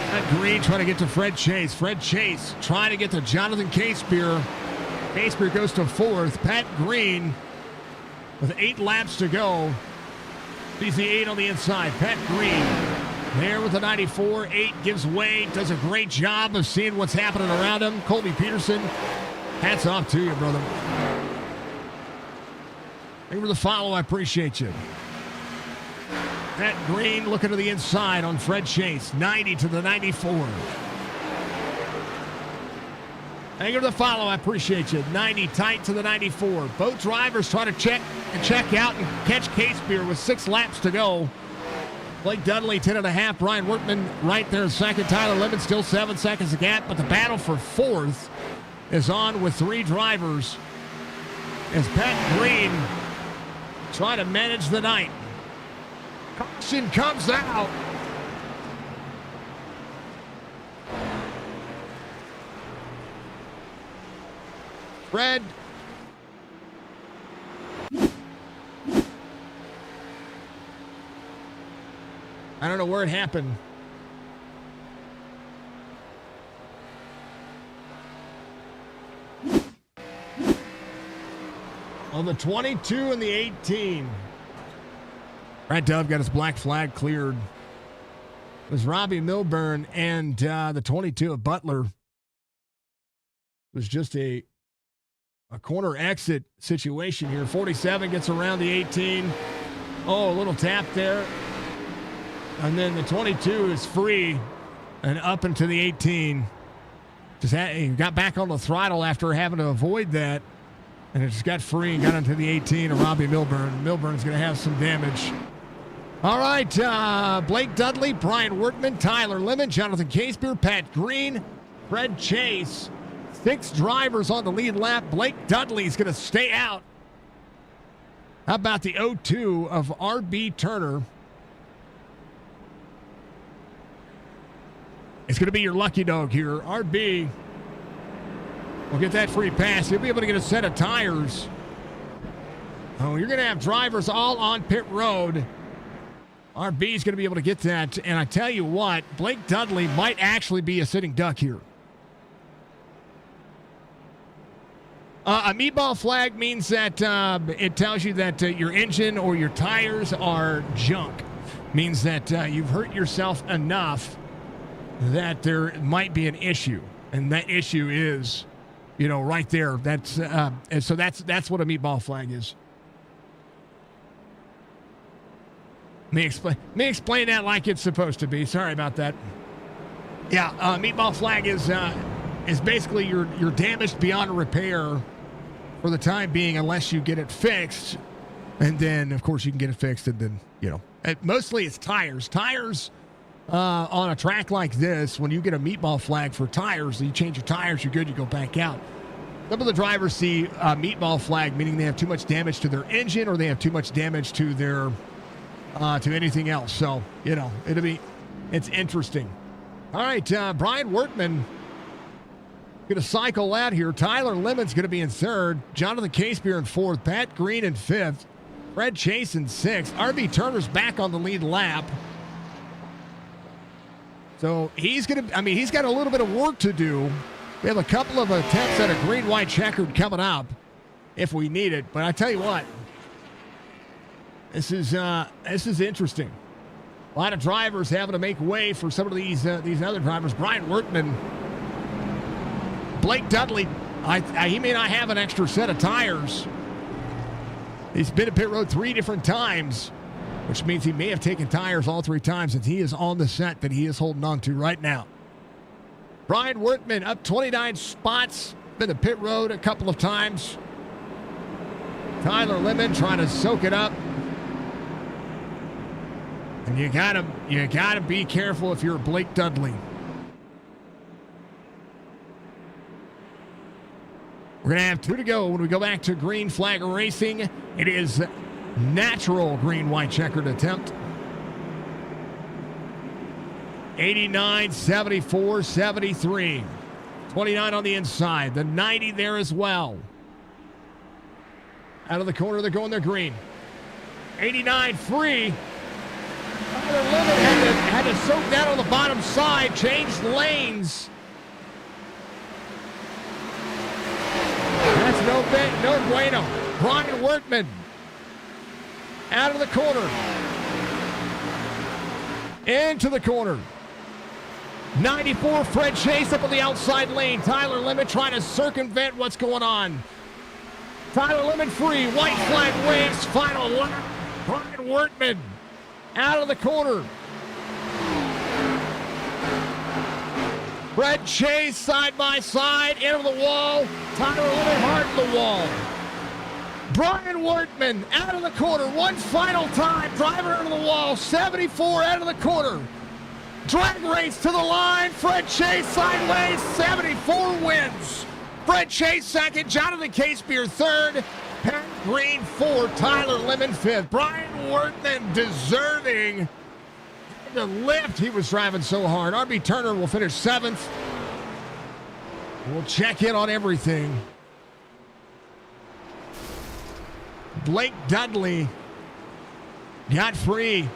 Pat Green trying to get to Fred Chase. Fred Chase trying to get to Jonathan Casepear. Casepear goes to fourth. Pat Green with 8 laps to go. He's the 8 on the inside. Pat Green there with the 94. 8 gives way. Does a great job of seeing what's happening around him. Colby Peterson, hats off to you, brother. Thank you for the follow. I appreciate you. Pat Green looking to the inside on Fred Chase. 90 to the 94. Thank you for the follow. I appreciate you. 90 tight to the 94. Both drivers try to check out and catch Casepear with 6 laps to go. Blake Dudley, 10.5. Brian Workman right there in second. Tyler Lemon still 7 seconds a gap, but the battle for fourth is on with 3 drivers as Pat Green trying to manage the night. Caution comes out. Fred. I don't know where it happened. On the 22 and the 18. Brad Dove got his black flag cleared. It was Robbie Milburn and the 22 of Butler. It was just a corner exit situation here. 47 gets around the 18. Oh, a little tap there. And then the 22 is free and up into the 18. He got back on the throttle after having to avoid that. And it just got free and got into the 18 of Robbie Milburn. Milburn's going to have some damage. All right, Blake Dudley, Brian Workman, Tyler Lemon, Jonathan Casepear, Pat Green, Fred Chase. 6 drivers on the lead lap. Blake Dudley's going to stay out. How about the 02 of R.B. Turner? It's going to be your lucky dog here. R.B. will get that free pass. He'll be able to get a set of tires. Oh, you're going to have drivers all on pit road. RB is going to be able to get that. And I tell you what, Blake Dudley might actually be a sitting duck here. A meatball flag means that it tells you that your engine or your tires are junk. Means that you've hurt yourself enough that there might be an issue. And that issue is, right there. That's and so that's what a meatball flag is. Let me explain that like it's supposed to be. Sorry about that. Yeah, meatball flag is basically you're damaged beyond repair for the time being, unless you get it fixed, and then of course you can get it fixed, and then mostly it's tires. Tires on a track like this, when you get a meatball flag for tires, you change your tires, you're good, you go back out. Some of the drivers see a meatball flag, meaning they have too much damage to their engine or they have too much damage to their to anything else. So, it's interesting. All right, Brian Workman going to cycle out here. Tyler Lemon's going to be in third. Jonathan Casepear in fourth. Pat Green in fifth. Fred Chase in sixth. R.B. Turner's back on the lead lap. So he's got a little bit of work to do. We have a couple of attempts at a green-white checkered coming up if we need it. But I tell you what, this is interesting. A lot of drivers having to make way for some of these other drivers. Brian Workman, Blake Dudley, he may not have an extra set of tires. He's been at pit road 3 different times, which means he may have taken tires all 3 times, and he is on the set that he is holding on to right now. Brian Workman up 29 spots, been to pit road a couple of times. Tyler Lemon trying to soak it up. And you gotta be careful if you're Blake Dudley. We're gonna have 2 to go when we go back to green flag racing. It is natural green-white checkered attempt. 89, 74, 73. 29 on the inside. The 90 there as well. Out of the corner, they're going their green. 89 free. soaked down on the bottom side, changed lanes. That's no bueno. Brian Workman out of the corner. Into the corner. 94, Fred Chase up on the outside lane. Tyler Lemon trying to circumvent what's going on. Tyler Lemon free. White flag waves. Final lap. Brian Workman out of the corner. Fred Chase side by side. Into the wall. Tyler Lemon hard to the wall. Brian Workman out of the corner. One final time. Driver into the wall. 74 out of the corner. Drag race to the line. Fred Chase sideways. 74 wins. Fred Chase second. Jonathan Casebeer third. Pat Green fourth. Tyler Lemon fifth. Brian Workman deserving the lift. He was driving so hard. RB Turner will finish seventh. We'll check in on everything. Blake Dudley got free.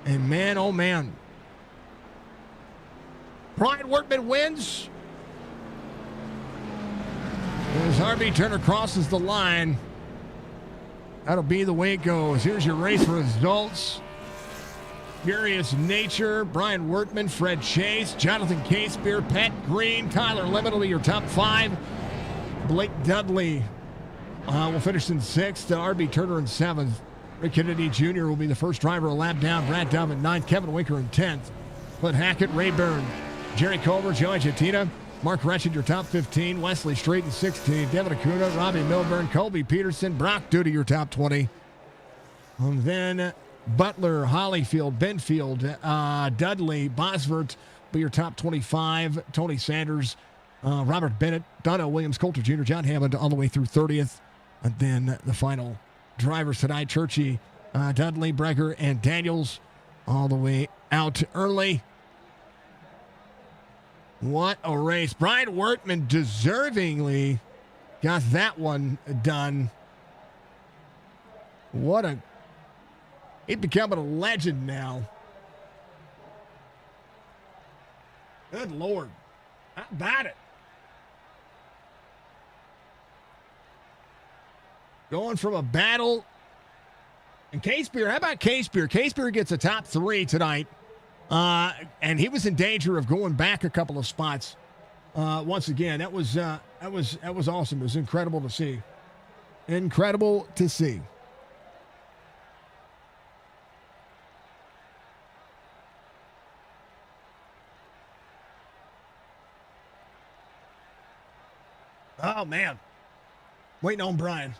And man, oh man. Brian Workman wins. As RB Turner crosses the line, that'll be the way it goes. Here's your race results. Furious Nature, Brian Workman, Fred Chase, Jonathan Casebeer, Pat Green, Tyler Lemon will be your top five. Blake Dudley will finish in sixth. RB Turner in seventh. Rick Kennedy Jr. will be the first driver a lap down. Brad Dove in ninth. Kevin Winker in 10th. Clint Hackett, Ray Byrne, Jerry Culver, Joey Jettina, Mark Retchett, your top 15. Wesley Street in 16. Devin Acuna, Robbie Milburn, Colby Peterson, Brock Duty, your top 20. And then Butler, Hollyfield, Benfield, Dudley, Bosvert be your top 25. Tony Sanders, Robert Bennett, Dono Williams, Coulter Jr., John Hammond all the way through 30th. And then the final drivers tonight, Churchy, Dudley, Brecker, and Daniels all the way out early. What a race. Brian Workman deservingly got that one done. He's becoming a legend now. Good Lord. How about it? Going from a battle. And Casebeer, how about Casebeer? Casebeer gets a top three tonight. And he was in danger of going back a couple of spots. Once again, that was awesome. It was incredible to see. Incredible to see. Oh, man. Waiting on Brian.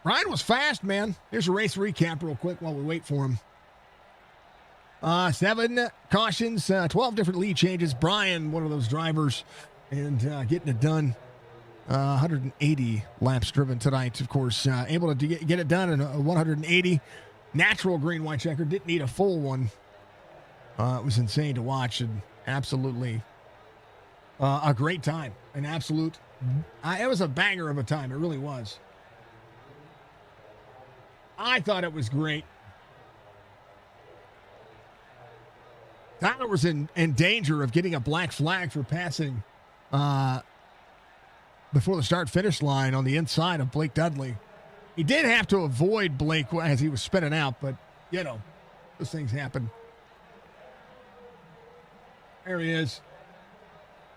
Brian was fast, man. Here's a race recap real quick while we wait for him. 7 cautions, 12 different lead changes. Brian, one of those drivers, and getting it done. 180 laps driven tonight, of course. Able to get it done in 180. Natural green white checker. Didn't need a full one. It was insane to watch and absolutely a great time. An absolute, it was a banger of a time. It really was. I thought it was great. Tyler was in danger of getting a black flag for passing before the start-finish line on the inside of Blake Dudley. He did have to avoid Blake as he was spinning out, but, you know, those things happen. There he is.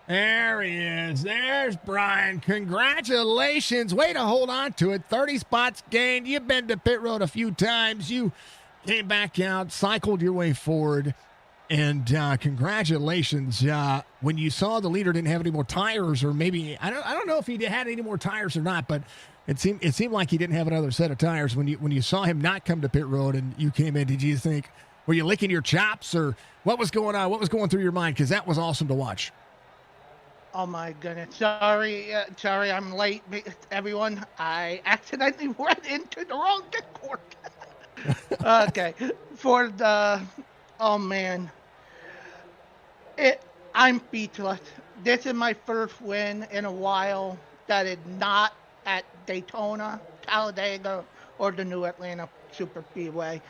There he is. There's Brian. Congratulations. Way to hold on to it. 30 spots gained. You've been to pit road a few times. You came back out, cycled your way forward, and congratulations. When you saw the leader didn't have any more tires, or maybe I don't know if he had any more tires or not, but it seemed like he didn't have another set of tires. When you saw him not come to pit road and you came in, did you think, were you licking your chops, or what was going on? What was going through your mind? Because that was awesome to watch. Oh my goodness. Sorry I'm late, everyone. I accidentally went into the wrong Discord. Okay. Oh man. I'm speechless. This is my first win in a while that is not at Daytona, Talladega, or the new Atlanta Super Speedway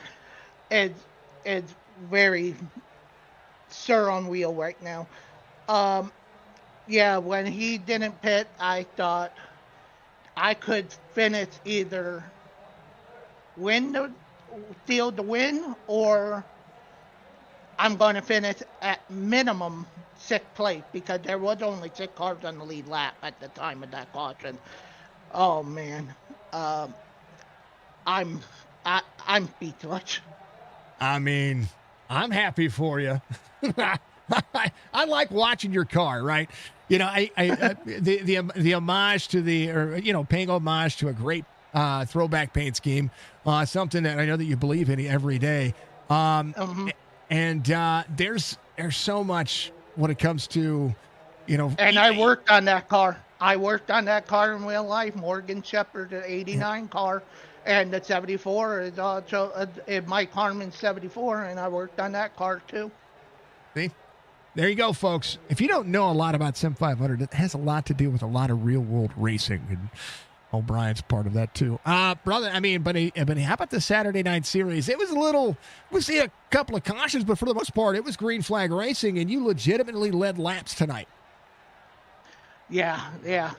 is is very sure on wheel right now. Um, yeah, when he didn't pit, I thought I could finish either win the steal the win, or I'm going to finish at minimum sixth place because there was only six cars on the lead lap at the time of that caution. Oh man, um, I'm I'm speechless. I mean, I'm happy for you. I like watching your car, right? You know, the homage to the, or paying homage to a great throwback paint scheme, something that I know that you believe in every day. hmm And there's so much when it comes to, you know, And I worked on that car. I worked on that car in real life. Morgan Shepherd, the '89 car, and the '74 is also Mike Harmon's '74, and I worked on that car too. see, there you go, folks. If you don't know a lot about Sim 500, it has a lot to do with a lot of real world racing, and O'Brien's part of that too. Brother, I mean, but how about the Saturday night series? It was a little, we see a couple of cautions, but for the most part, it was green flag racing, and you legitimately led laps tonight. Yeah, yeah.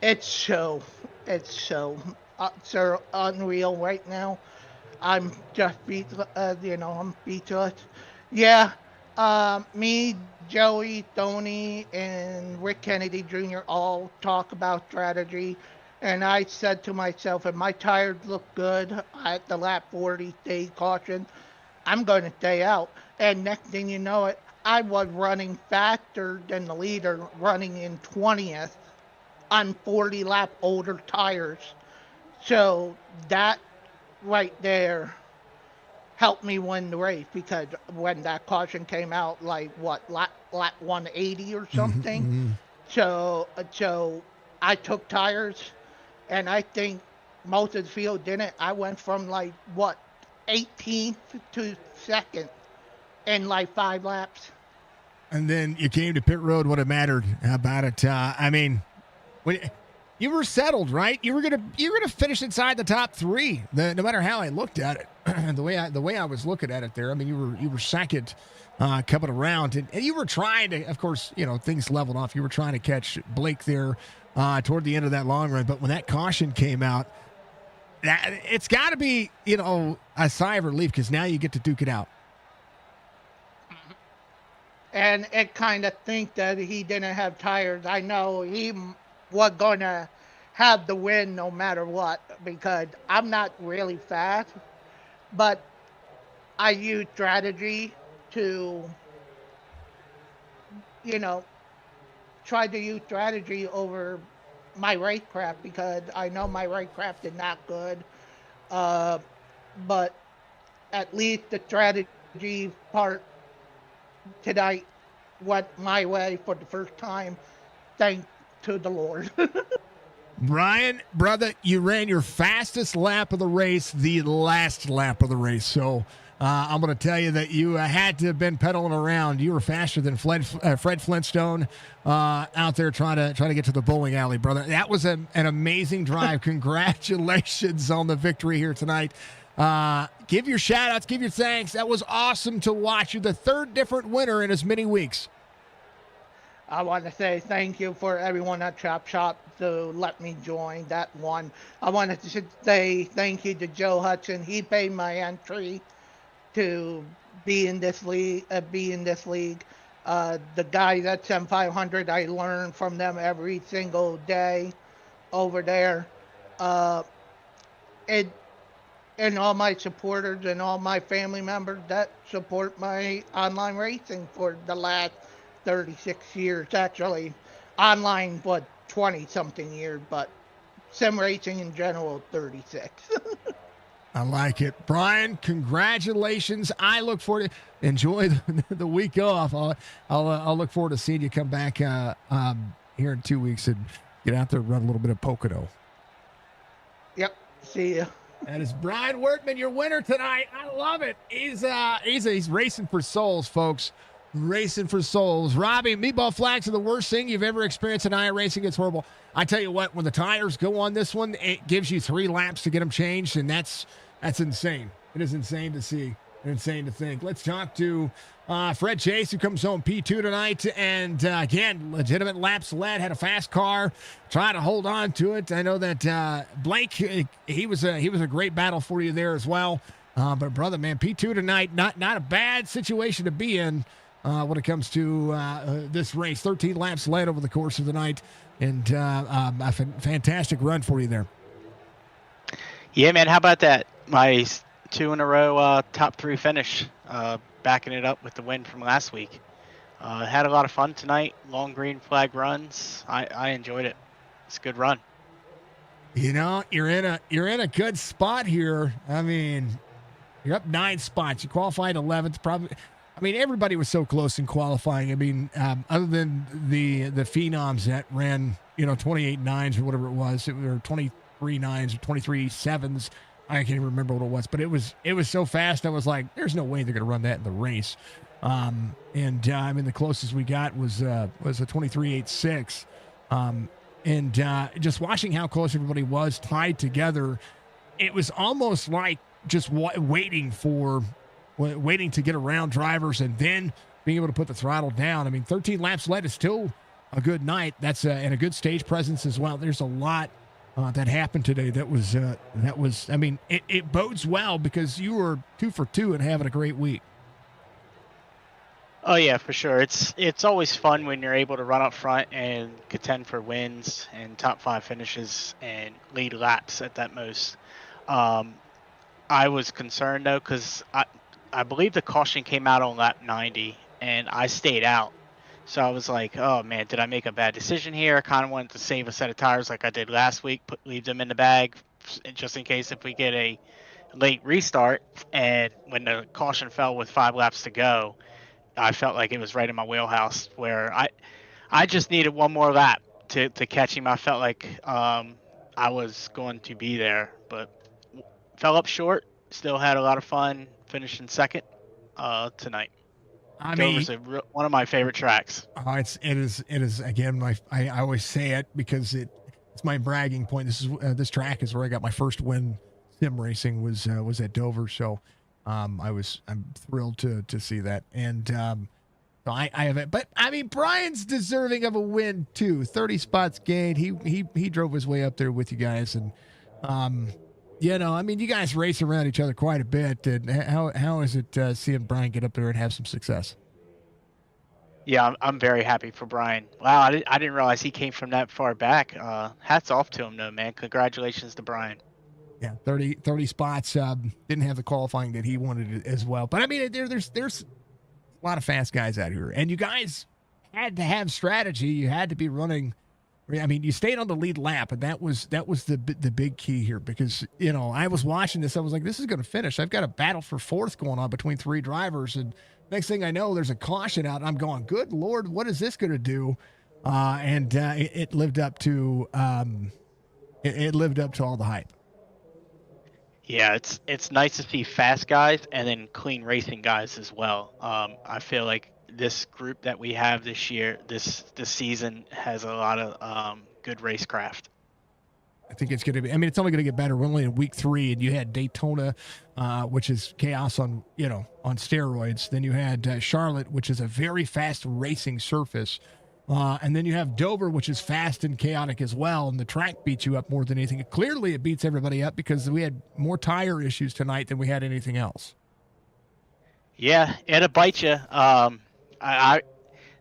It's so, so unreal right now. I'm just I'm speechless. Yeah, me, Joey, Tony, and Rick Kennedy Jr. all talk about strategy, and I said to myself, if my tires look good at the lap 40 stay caution, I'm going to stay out. And next thing you know it, I was running faster than the leader, running in 20th on 40 lap older tires. So that right there helped me win the race because when that caution came out, like what lap 180 or something. So I took tires, and I think most of the field didn't. I went from like what 18th to second in like 5 laps. And then you came to pit road when it mattered. How about it? I mean, when you were settled, right? You were gonna finish inside the top three. No matter how I looked at it, the way I was looking at it there. I mean, you were second coming around, and you were trying to. Of course, things leveled off. You were trying to catch Blake there toward the end of that long run, but when that caution came out, it's got to be a sigh of relief because now you get to duke it out. And it kind of think that he didn't have tires. I know he was going to have the win no matter what because I'm not really fast, but I use strategy to, you know, try to use strategy over my racecraft because I know my racecraft is not good. Uh, but at least the strategy part tonight went my way for the first time. Thanks to the Lord. Brian, brother, you ran your fastest lap of the race, the last lap of the race. So I'm going to tell you that you had to have been pedaling around. You were faster than Fred Flintstone out there trying to get to the bowling alley, brother. That was an amazing drive. Congratulations on the victory here tonight. Give your shout outs, give your thanks. That was awesome to watch. You're the third different winner in as many weeks. I want to say thank you for everyone at Chop Shop to let me join that one. I wanted to say thank you to Joe Hudson. He paid my entry to be in this league. The guys at 7500, I learn from them every single day over there. It and all my supporters and all my family members that support my online racing for the last 36 years. Actually, online, 20-something years, but sim racing in general, 36. I like it. Brian, congratulations. I look forward to enjoy the week off. I'll look forward to seeing you come back here in 2 weeks and get out there and run a little bit of Pocono. Yep. See ya. That is Brian Workman, your winner tonight. I love it. He's racing for souls, folks. Racing for souls. Robbie, meatball flags are the worst thing you've ever experienced in iRacing. It's horrible. I tell you what, when the tires go on this one, it gives you 3 laps to get them changed, and that's insane. It is insane to see. Insane to think. Let's talk to Fred Chase, who comes home P2 tonight, and again, legitimate laps led, had a fast car, trying to hold on to it. I know that Blake, he was a great battle for you there as well. But brother, man, P2 tonight, not a bad situation to be in when it comes to this race. 13 laps led over the course of the night, and a fantastic run for you there. Yeah, man, how about that? My 2 in a row top 3 finish, backing it up with the win from last week. Had a lot of fun tonight. Long green flag runs. I enjoyed it. It's a good run. You know, you're in a good spot here. I mean, you're up 9 spots. You qualified 11th. Probably. I mean, everybody was so close in qualifying. I mean, other than the phenoms that ran, 28 9s or whatever it was, or 23 9s or 23 7s. I can't even remember what it was, but it was so fast. I was like, there's no way they're going to run that in the race. I mean, the closest we got was a 23.86. And just watching how close everybody was tied together, it was almost like just waiting to get around drivers and then being able to put the throttle down. I mean, 13 laps led is still a good night. That's and a good stage presence as well. There's a lot that happened today. That was. I mean, it bodes well because you were 2 for 2 and having a great week. Oh yeah, for sure. It's always fun when you're able to run up front and contend for wins and top 5 finishes and lead laps at that most. I was concerned though because I believe the caution came out on lap 90 and I stayed out. So I was like, oh man, did I make a bad decision here? I kind of wanted to save a set of tires like I did last week, leave them in the bag just in case if we get a late restart. And when the caution fell with 5 laps to go, I felt like it was right in my wheelhouse where I just needed one more lap to catch him. I felt like I was going to be there, but fell up short. Still had a lot of fun finishing second tonight. I Dover's mean, one of my favorite tracks. it is again. I always say it because it's my bragging point. This track is where I got my first win. Sim racing was at Dover, so I'm thrilled to see that. And so I have it, but I mean Brian's deserving of a win too. 30 spots gained. He drove his way up there with you guys, and I mean, you guys race around each other quite a bit. And how is it seeing Brian get up there and have some success? Yeah, I'm very happy for Brian. Wow, I didn't realize he came from that far back. Hats off to him, though, man. Congratulations to Brian. Yeah, 30 spots. Didn't have the qualifying that he wanted as well. But I mean, there's a lot of fast guys out here, and you guys had to have strategy. You had to be running. I mean, you stayed on the lead lap, and that was the big key here because, I was watching this. I was like, this is going to finish. I've got a battle for 4th going on between 3 drivers. And next thing I know, there's a caution out. And I'm going, good Lord, what is this going to do? And it lived up to it lived up to all the hype. Yeah, it's nice to see fast guys and then clean racing guys as well. I feel like this group that we have this year, this season, has a lot of good racecraft. I think it's going to be. I mean, it's only going to get better. We're only in week 3, and you had Daytona, which is chaos on steroids. Then you had Charlotte, which is a very fast racing surface, and then you have Dover, which is fast and chaotic as well. And the track beats you up more than anything. Clearly, it beats everybody up because we had more tire issues tonight than we had anything else. Yeah, it'll bite you.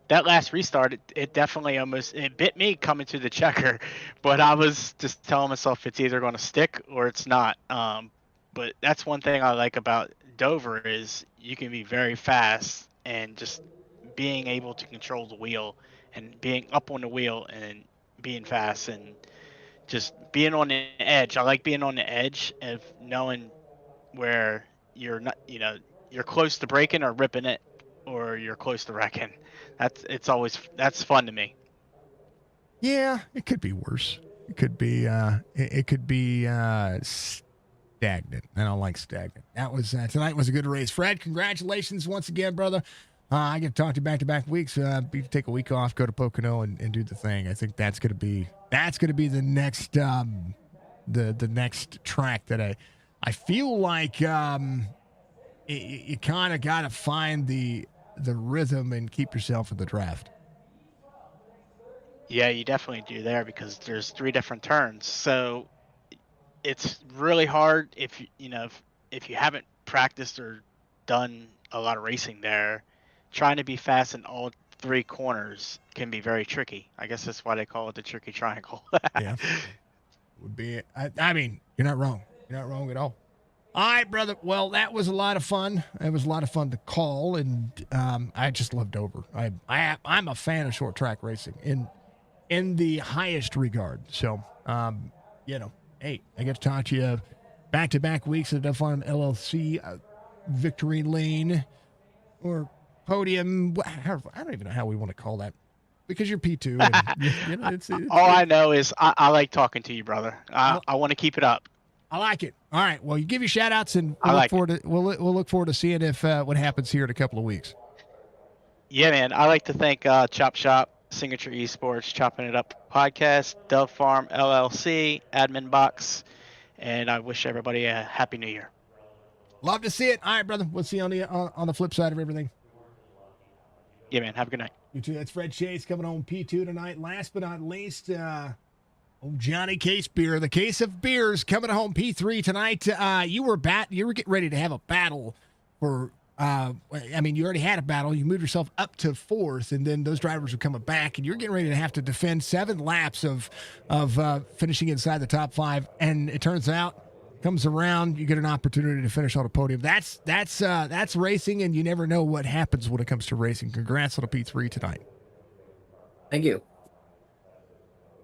That last restart, it definitely it bit me coming to the checker, but I was just telling myself it's either going to stick or it's not. But that's one thing I like about Dover is you can be very fast and just being able to control the wheel and being up on the wheel and being fast and just being on the edge. I like being on the edge of knowing where you're not, you're close to breaking or ripping it, or you're close to wrecking. That's fun to me. Yeah, it could be worse. It could be stagnant. I don't like stagnant. That was tonight was a good race. Fred, congratulations once again, brother. I get to talk to you back-to-back weeks. You take a week off, go to Pocono, and do the thing. I think that's gonna be the next the next track that I feel like you kind of got to find the rhythm and keep yourself in the draft. Yeah, you definitely do there because there's 3 different turns. So it's really hard if you haven't practiced or done a lot of racing there. Trying to be fast in all 3 corners can be very tricky. I guess that's why they call it the tricky triangle. Yeah, would be. I mean, you're not wrong. You're not wrong at all. All right, brother. Well, that was a lot of fun. It was a lot of fun to call, and I just loved Dover. I'm a fan of short track racing in the highest regard. So, hey, I get to talk to you back-to-back weeks at the Farm LLC, Victory Lane, or Podium. I don't even know how we want to call that because you're P2. And, it's All I know is I like talking to you, brother. I want to keep it up. I like it. All right. Well, you give your shout outs and I like we'll look forward to seeing if what happens here in a couple of weeks. Yeah, man. I like to thank Chop Shop, Signature Esports, Chopping It Up podcast, Dove Farm LLC, Admin Box, and I wish everybody a happy New Year. Love to see it. All right, brother. We'll see you on the flip side of everything. Yeah, man. Have a good night. You too. That's Fred Chase coming home P2 tonight. Last but not least, Johnny Case Beer, the case of beers coming home P3 tonight. You were getting ready to have a battle for. You already had a battle. You moved yourself up to 4th, and then those drivers were coming back, and you're getting ready to have to defend 7 laps of finishing inside the top 5. And it turns out, comes around, you get an opportunity to finish on a podium. That's racing, and you never know what happens when it comes to racing. Congrats on a P3 tonight. Thank you.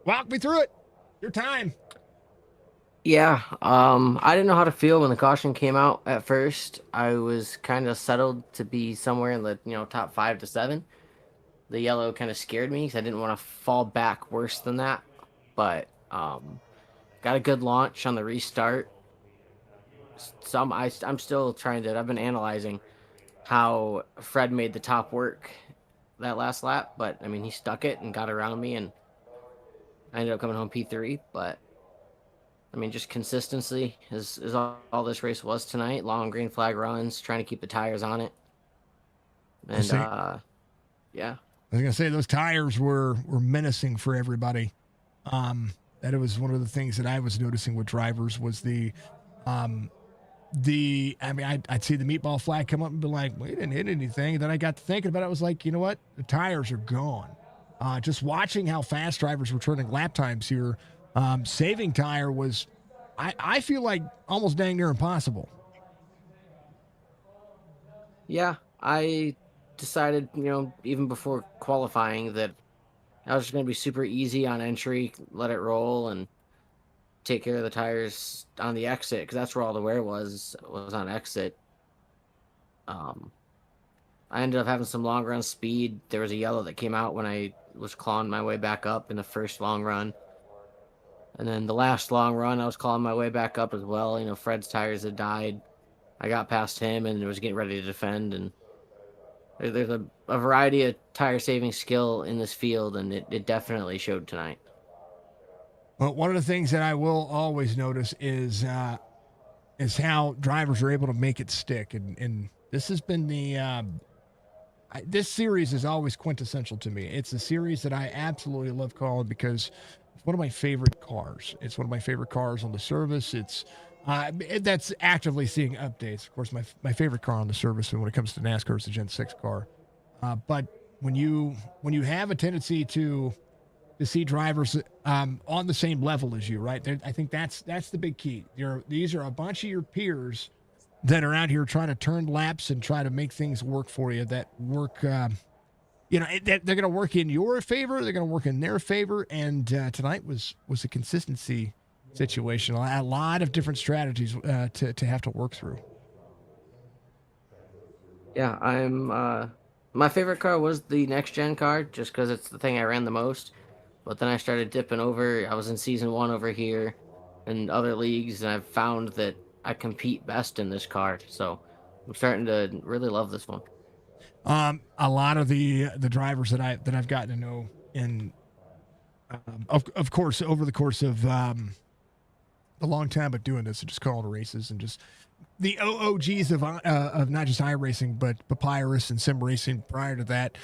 Walk me through it. Your time. Yeah, I didn't know how to feel when the caution came out at first. I was kind of settled to be somewhere in the top 5 to 7. The yellow kind of scared me because I didn't want to fall back worse than that. But got a good launch on the restart. I'm still trying to. I've been analyzing how Fred made the top work that last lap, but I mean he stuck it and got around me, and I ended up coming home P3. But I mean, just consistency is all this race was tonight. Long green flag runs, trying to keep the tires on it. And yeah. I was gonna say those tires were menacing for everybody. That it was one of the things that I was noticing with drivers was I'd see the meatball flag come up and be like, we didn't hit anything. And then I got to thinking about it. I was like, you know what? The tires are gone. Just watching how fast drivers were turning lap times here. Saving tire was, I feel like, almost dang near impossible. Yeah, I decided, even before qualifying that I was just going to be super easy on entry, let it roll, and take care of the tires on the exit, because that's where all the wear was on exit. I ended up having some long run speed. There was a yellow that came out when I was clawing my way back up in the first long run. And then the last long run, I was clawing my way back up as well. Fred's tires had died. I got past him and was getting ready to defend. And there's a variety of tire saving skill in this field, and it definitely showed tonight. Well, one of the things that I will always notice is how drivers are able to make it stick. And this has been this series is always quintessential to me. It's a series that I absolutely love calling because it's one of my favorite cars. It's one of my favorite cars on the service. It's that's actively seeing updates. Of course, my favorite car on the service when it comes to NASCAR is the Gen 6 car. But when you have a tendency to see drivers on the same level as you, right? I think that's the big key. These are a bunch of your peers that are out here trying to turn laps and try to make things work for you. That work, they're going to work in your favor. They're going to work in their favor. And tonight was a consistency situation. A lot of different strategies to have to work through. Yeah, my favorite car was the next gen car, just because it's the thing I ran the most. But then I started dipping over. I was in season 1 over here and other leagues, and I've found that I compete best in this car. So I'm starting to really love this one. A lot of the drivers that I've gotten to know in of course over the course of a long time of doing this and just calling races and just the OOGs of not just iRacing but Papyrus and Sim Racing prior to that.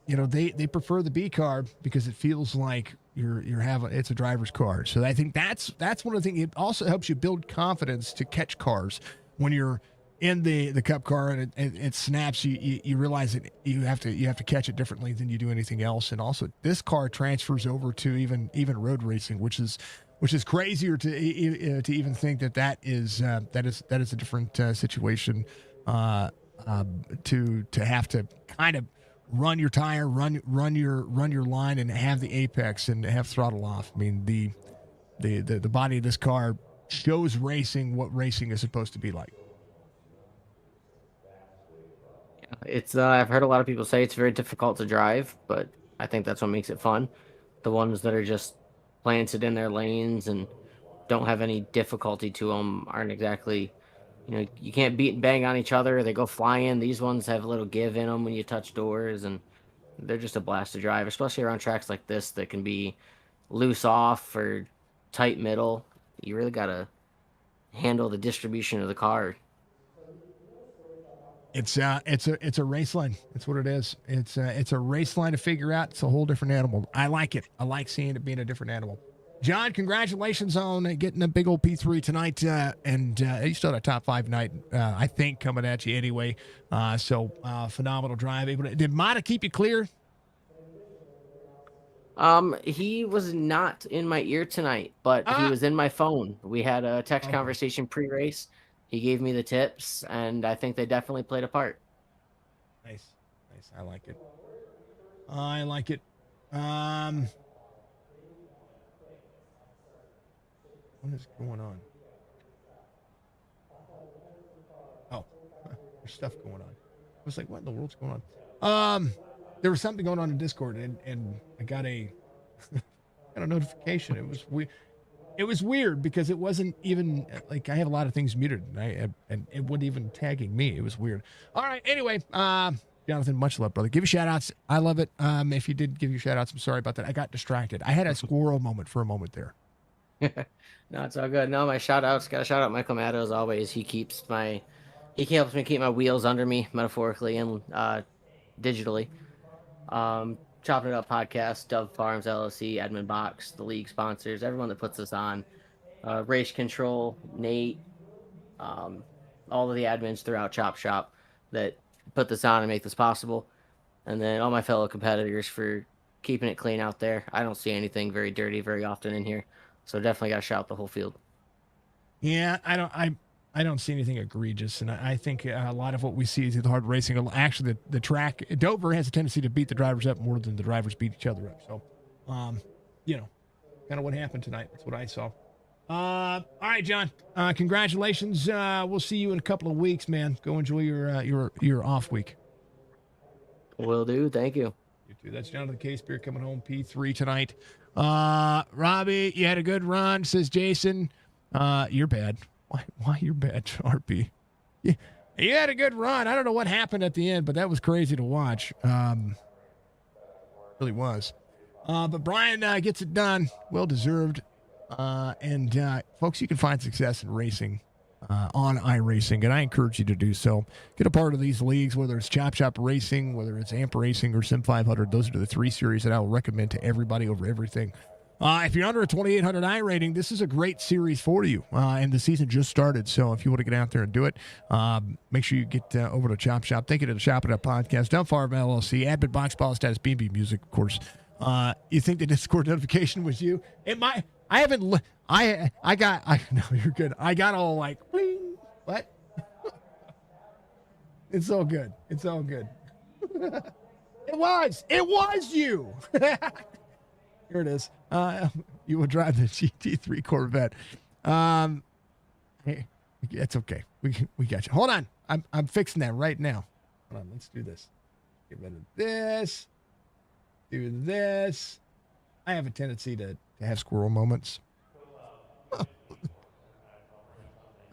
They prefer the B car because it feels like you're having it's a driver's car. So I think that's one of the things. It also helps you build confidence to catch cars when you're in the cup car and it snaps. You realize that you have to catch it differently than you do anything else. And also this car transfers over to even road racing, which is crazier to even think that is a different situation. To have to kind of run your tire, run your line, and have the apex and have throttle off. I mean the body of this car shows racing what racing is supposed to be like. It's I've heard a lot of people say it's very difficult to drive, but I think that's what makes it fun. The ones that are just planted in their lanes and don't have any difficulty to them aren't exactly, you can't beat and bang on each other. They go flying. These ones have a little give in them when you touch doors, and they're just a blast to drive, especially around tracks like this that can be loose off or tight middle. You really got to handle the distribution of the car. It's a race line. That's what it is. It's a race line to figure out. It's a whole different animal. I like it. I like seeing it being a different animal. John, congratulations on getting a big old P3 tonight, and you still had a top 5 night, I think, coming at you anyway. So phenomenal drive. Did Mata keep you clear? He was not in my ear tonight, but he was in my phone. We had a text conversation pre-race. He gave me the tips, and I think they definitely played a part. Nice. I like it. What is going on? Oh, there's stuff going on. I was like, what in the world's going on? There was something going on in Discord, and I got a notification. It was weird because it wasn't even like I have a lot of things muted, and it wasn't even tagging me. It was weird. All right. Anyway, Jonathan, much love, brother. Give you shout outs. I love it. If you did give you shout outs, I'm sorry about that. I got distracted. I had a squirrel moment for a moment there. No, it's all good. No, my shout outs. Got to shout out Michael Matto as always. He helps me keep my wheels under me, metaphorically and digitally. Chopping It Up podcast, Dove Farms LLC, Admin Box, the league sponsors, everyone that puts us on, Race Control, Nate, all of the admins throughout Chop Shop that put this on and make this possible, and then all my fellow competitors for keeping it clean out there. I don't see anything very dirty very often in here, so definitely got to shout the whole field. Yeah, I don't see anything egregious, and I think a lot of what we see is the hard racing. Actually, the track, Dover has a tendency to beat the drivers up more than the drivers beat each other up. So, kind of what happened tonight. That's what I saw. All right, John. Congratulations. We'll see you in a couple of weeks, man. Go enjoy your off week. Will do. Thank you. You too. That's Jonathan K. Spear coming home P3 tonight. Robbie, you had a good run, says Jason. You're bad. Why you're bad, RP? Yeah, you had a good run. I don't know what happened at the end, but that was crazy to watch. Really was. But Brian gets it done. Well deserved. And folks, you can find success in racing on iRacing, and I encourage you to do so. Get a part of these leagues, whether it's Chop Shop Racing, whether it's Amp Racing, or Sim 500. Those are the 3 series that I will recommend to everybody over everything. If you're under a 2,800 I rating, this is a great series for you. And the season just started, so if you want to get out there and do it, make sure you get over to Chop Shop. Thank you to the Chopp'N Up podcast, Dove Farm LLC, Admin Box Ball Status, B&B Music, of course. You think the Discord notification was you? It might. I haven't. No, you're good. I got all like, bling. What? It's all good. It's all good. It was you. Here it is. You will drive the GT3 Corvette. Hey, it's okay. We got you. Hold on. I'm fixing that right now. Hold on. Let's do this. Get rid of this. Do this. I have a tendency to have squirrel moments.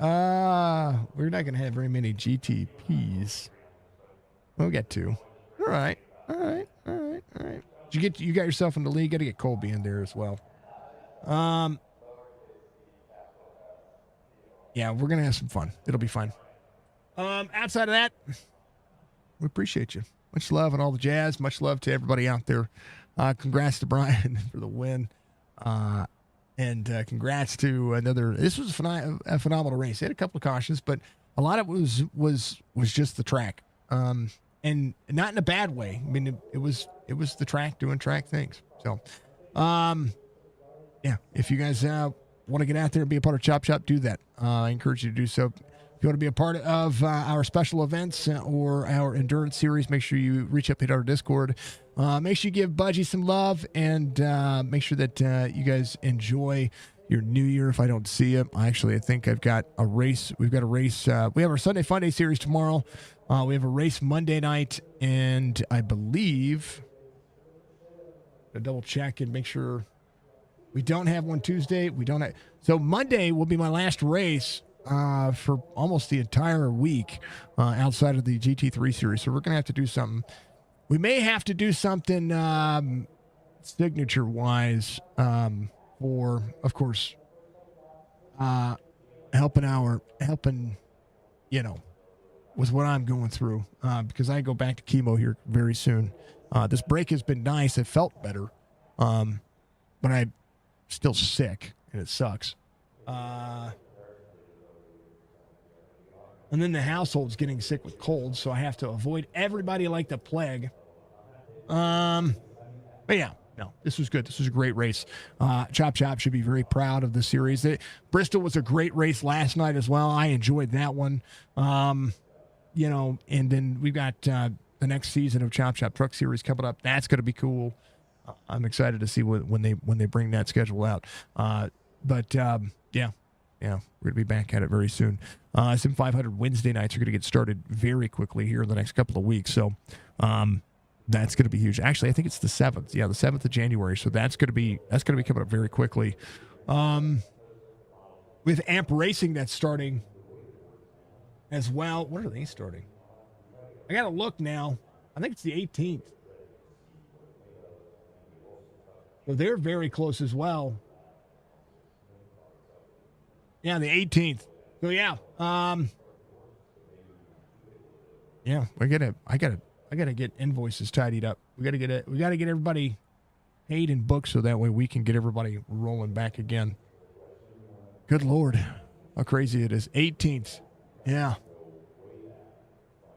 We're not going to have very many GTPs. We'll get 2. All right. You got yourself in the league. Got to get Colby in there as well. Yeah, we're gonna have some fun. It'll be fun. Outside of that, we appreciate you. Much love and all the jazz. Much love to everybody out there. Congrats to Brian for the win. And congrats to another. This was a phenomenal race. They had a couple of cautions, but a lot of it was just the track. And not in a bad way. I mean, it was the track doing track things. So, yeah, if you guys want to get out there and be a part of Chop Shop, do that. I encourage you to do so. If you want to be a part of our special events or our endurance series, make sure you reach up to our Discord. Make sure you give Budgie some love, and make sure that you guys enjoy your new year. If I don't see it, I think I've got a race. We've got a race. We have our Sunday Fun Day series tomorrow. We have a race Monday night, and I believe I'll double check and make sure we don't have one Tuesday. So Monday will be my last race for almost the entire week outside of the GT3 series. So we're going to have to do something. We may have to do something signature-wise for, of course, helping, with what I'm going through because I go back to chemo here very soon. This break has been nice. It felt better, but I'm still sick, and it sucks. And then the household's getting sick with colds, so I have to avoid everybody like the plague. But yeah, no, this was good. This was a great race. Chop Chop should be very proud of the series. Bristol was a great race last night as well. I enjoyed that one. And then we've got the next season of Chop Chop Truck Series coming up. That's going to be cool. I'm excited to see when they bring that schedule out. Yeah, we're going to be back at it very soon. Sim 500 Wednesday nights are going to get started very quickly here in the next couple of weeks. So that's going to be huge. Actually, I think it's the 7th. Yeah, the 7th of January. So that's going to be coming up very quickly. With Amp Racing, that's starting as well. When are they starting? I got to look now. I think it's the 18th. So they're very close as well. Yeah, the 18th. So yeah, yeah, I gotta get invoices tidied up. We gotta get everybody paid and booked so that way we can get everybody rolling back again. Good Lord, how crazy it is. 18th. Yeah.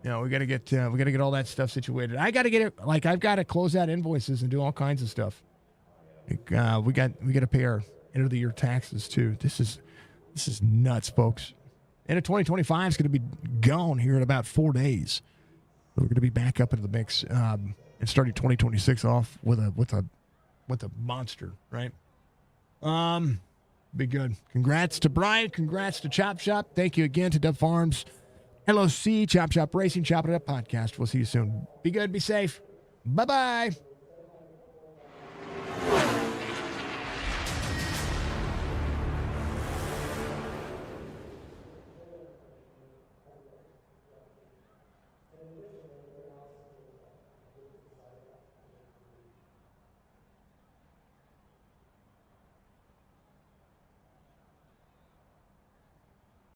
We gotta get all that stuff situated. I gotta get it. Like I've got to close out invoices and do all kinds of stuff. We got to pay our end of the year taxes too. This is nuts, folks. And 2025 is going to be gone here in about 4 days. We're going to be back up into the mix and starting 2026 off with a monster, right? Be good. Congrats to Brian. Congrats to Chop Shop. Thank you again to Dub Farms, LOC, Chop Shop Racing, Chop It Up Podcast. We'll see you soon. Be good. Be safe. Bye-bye.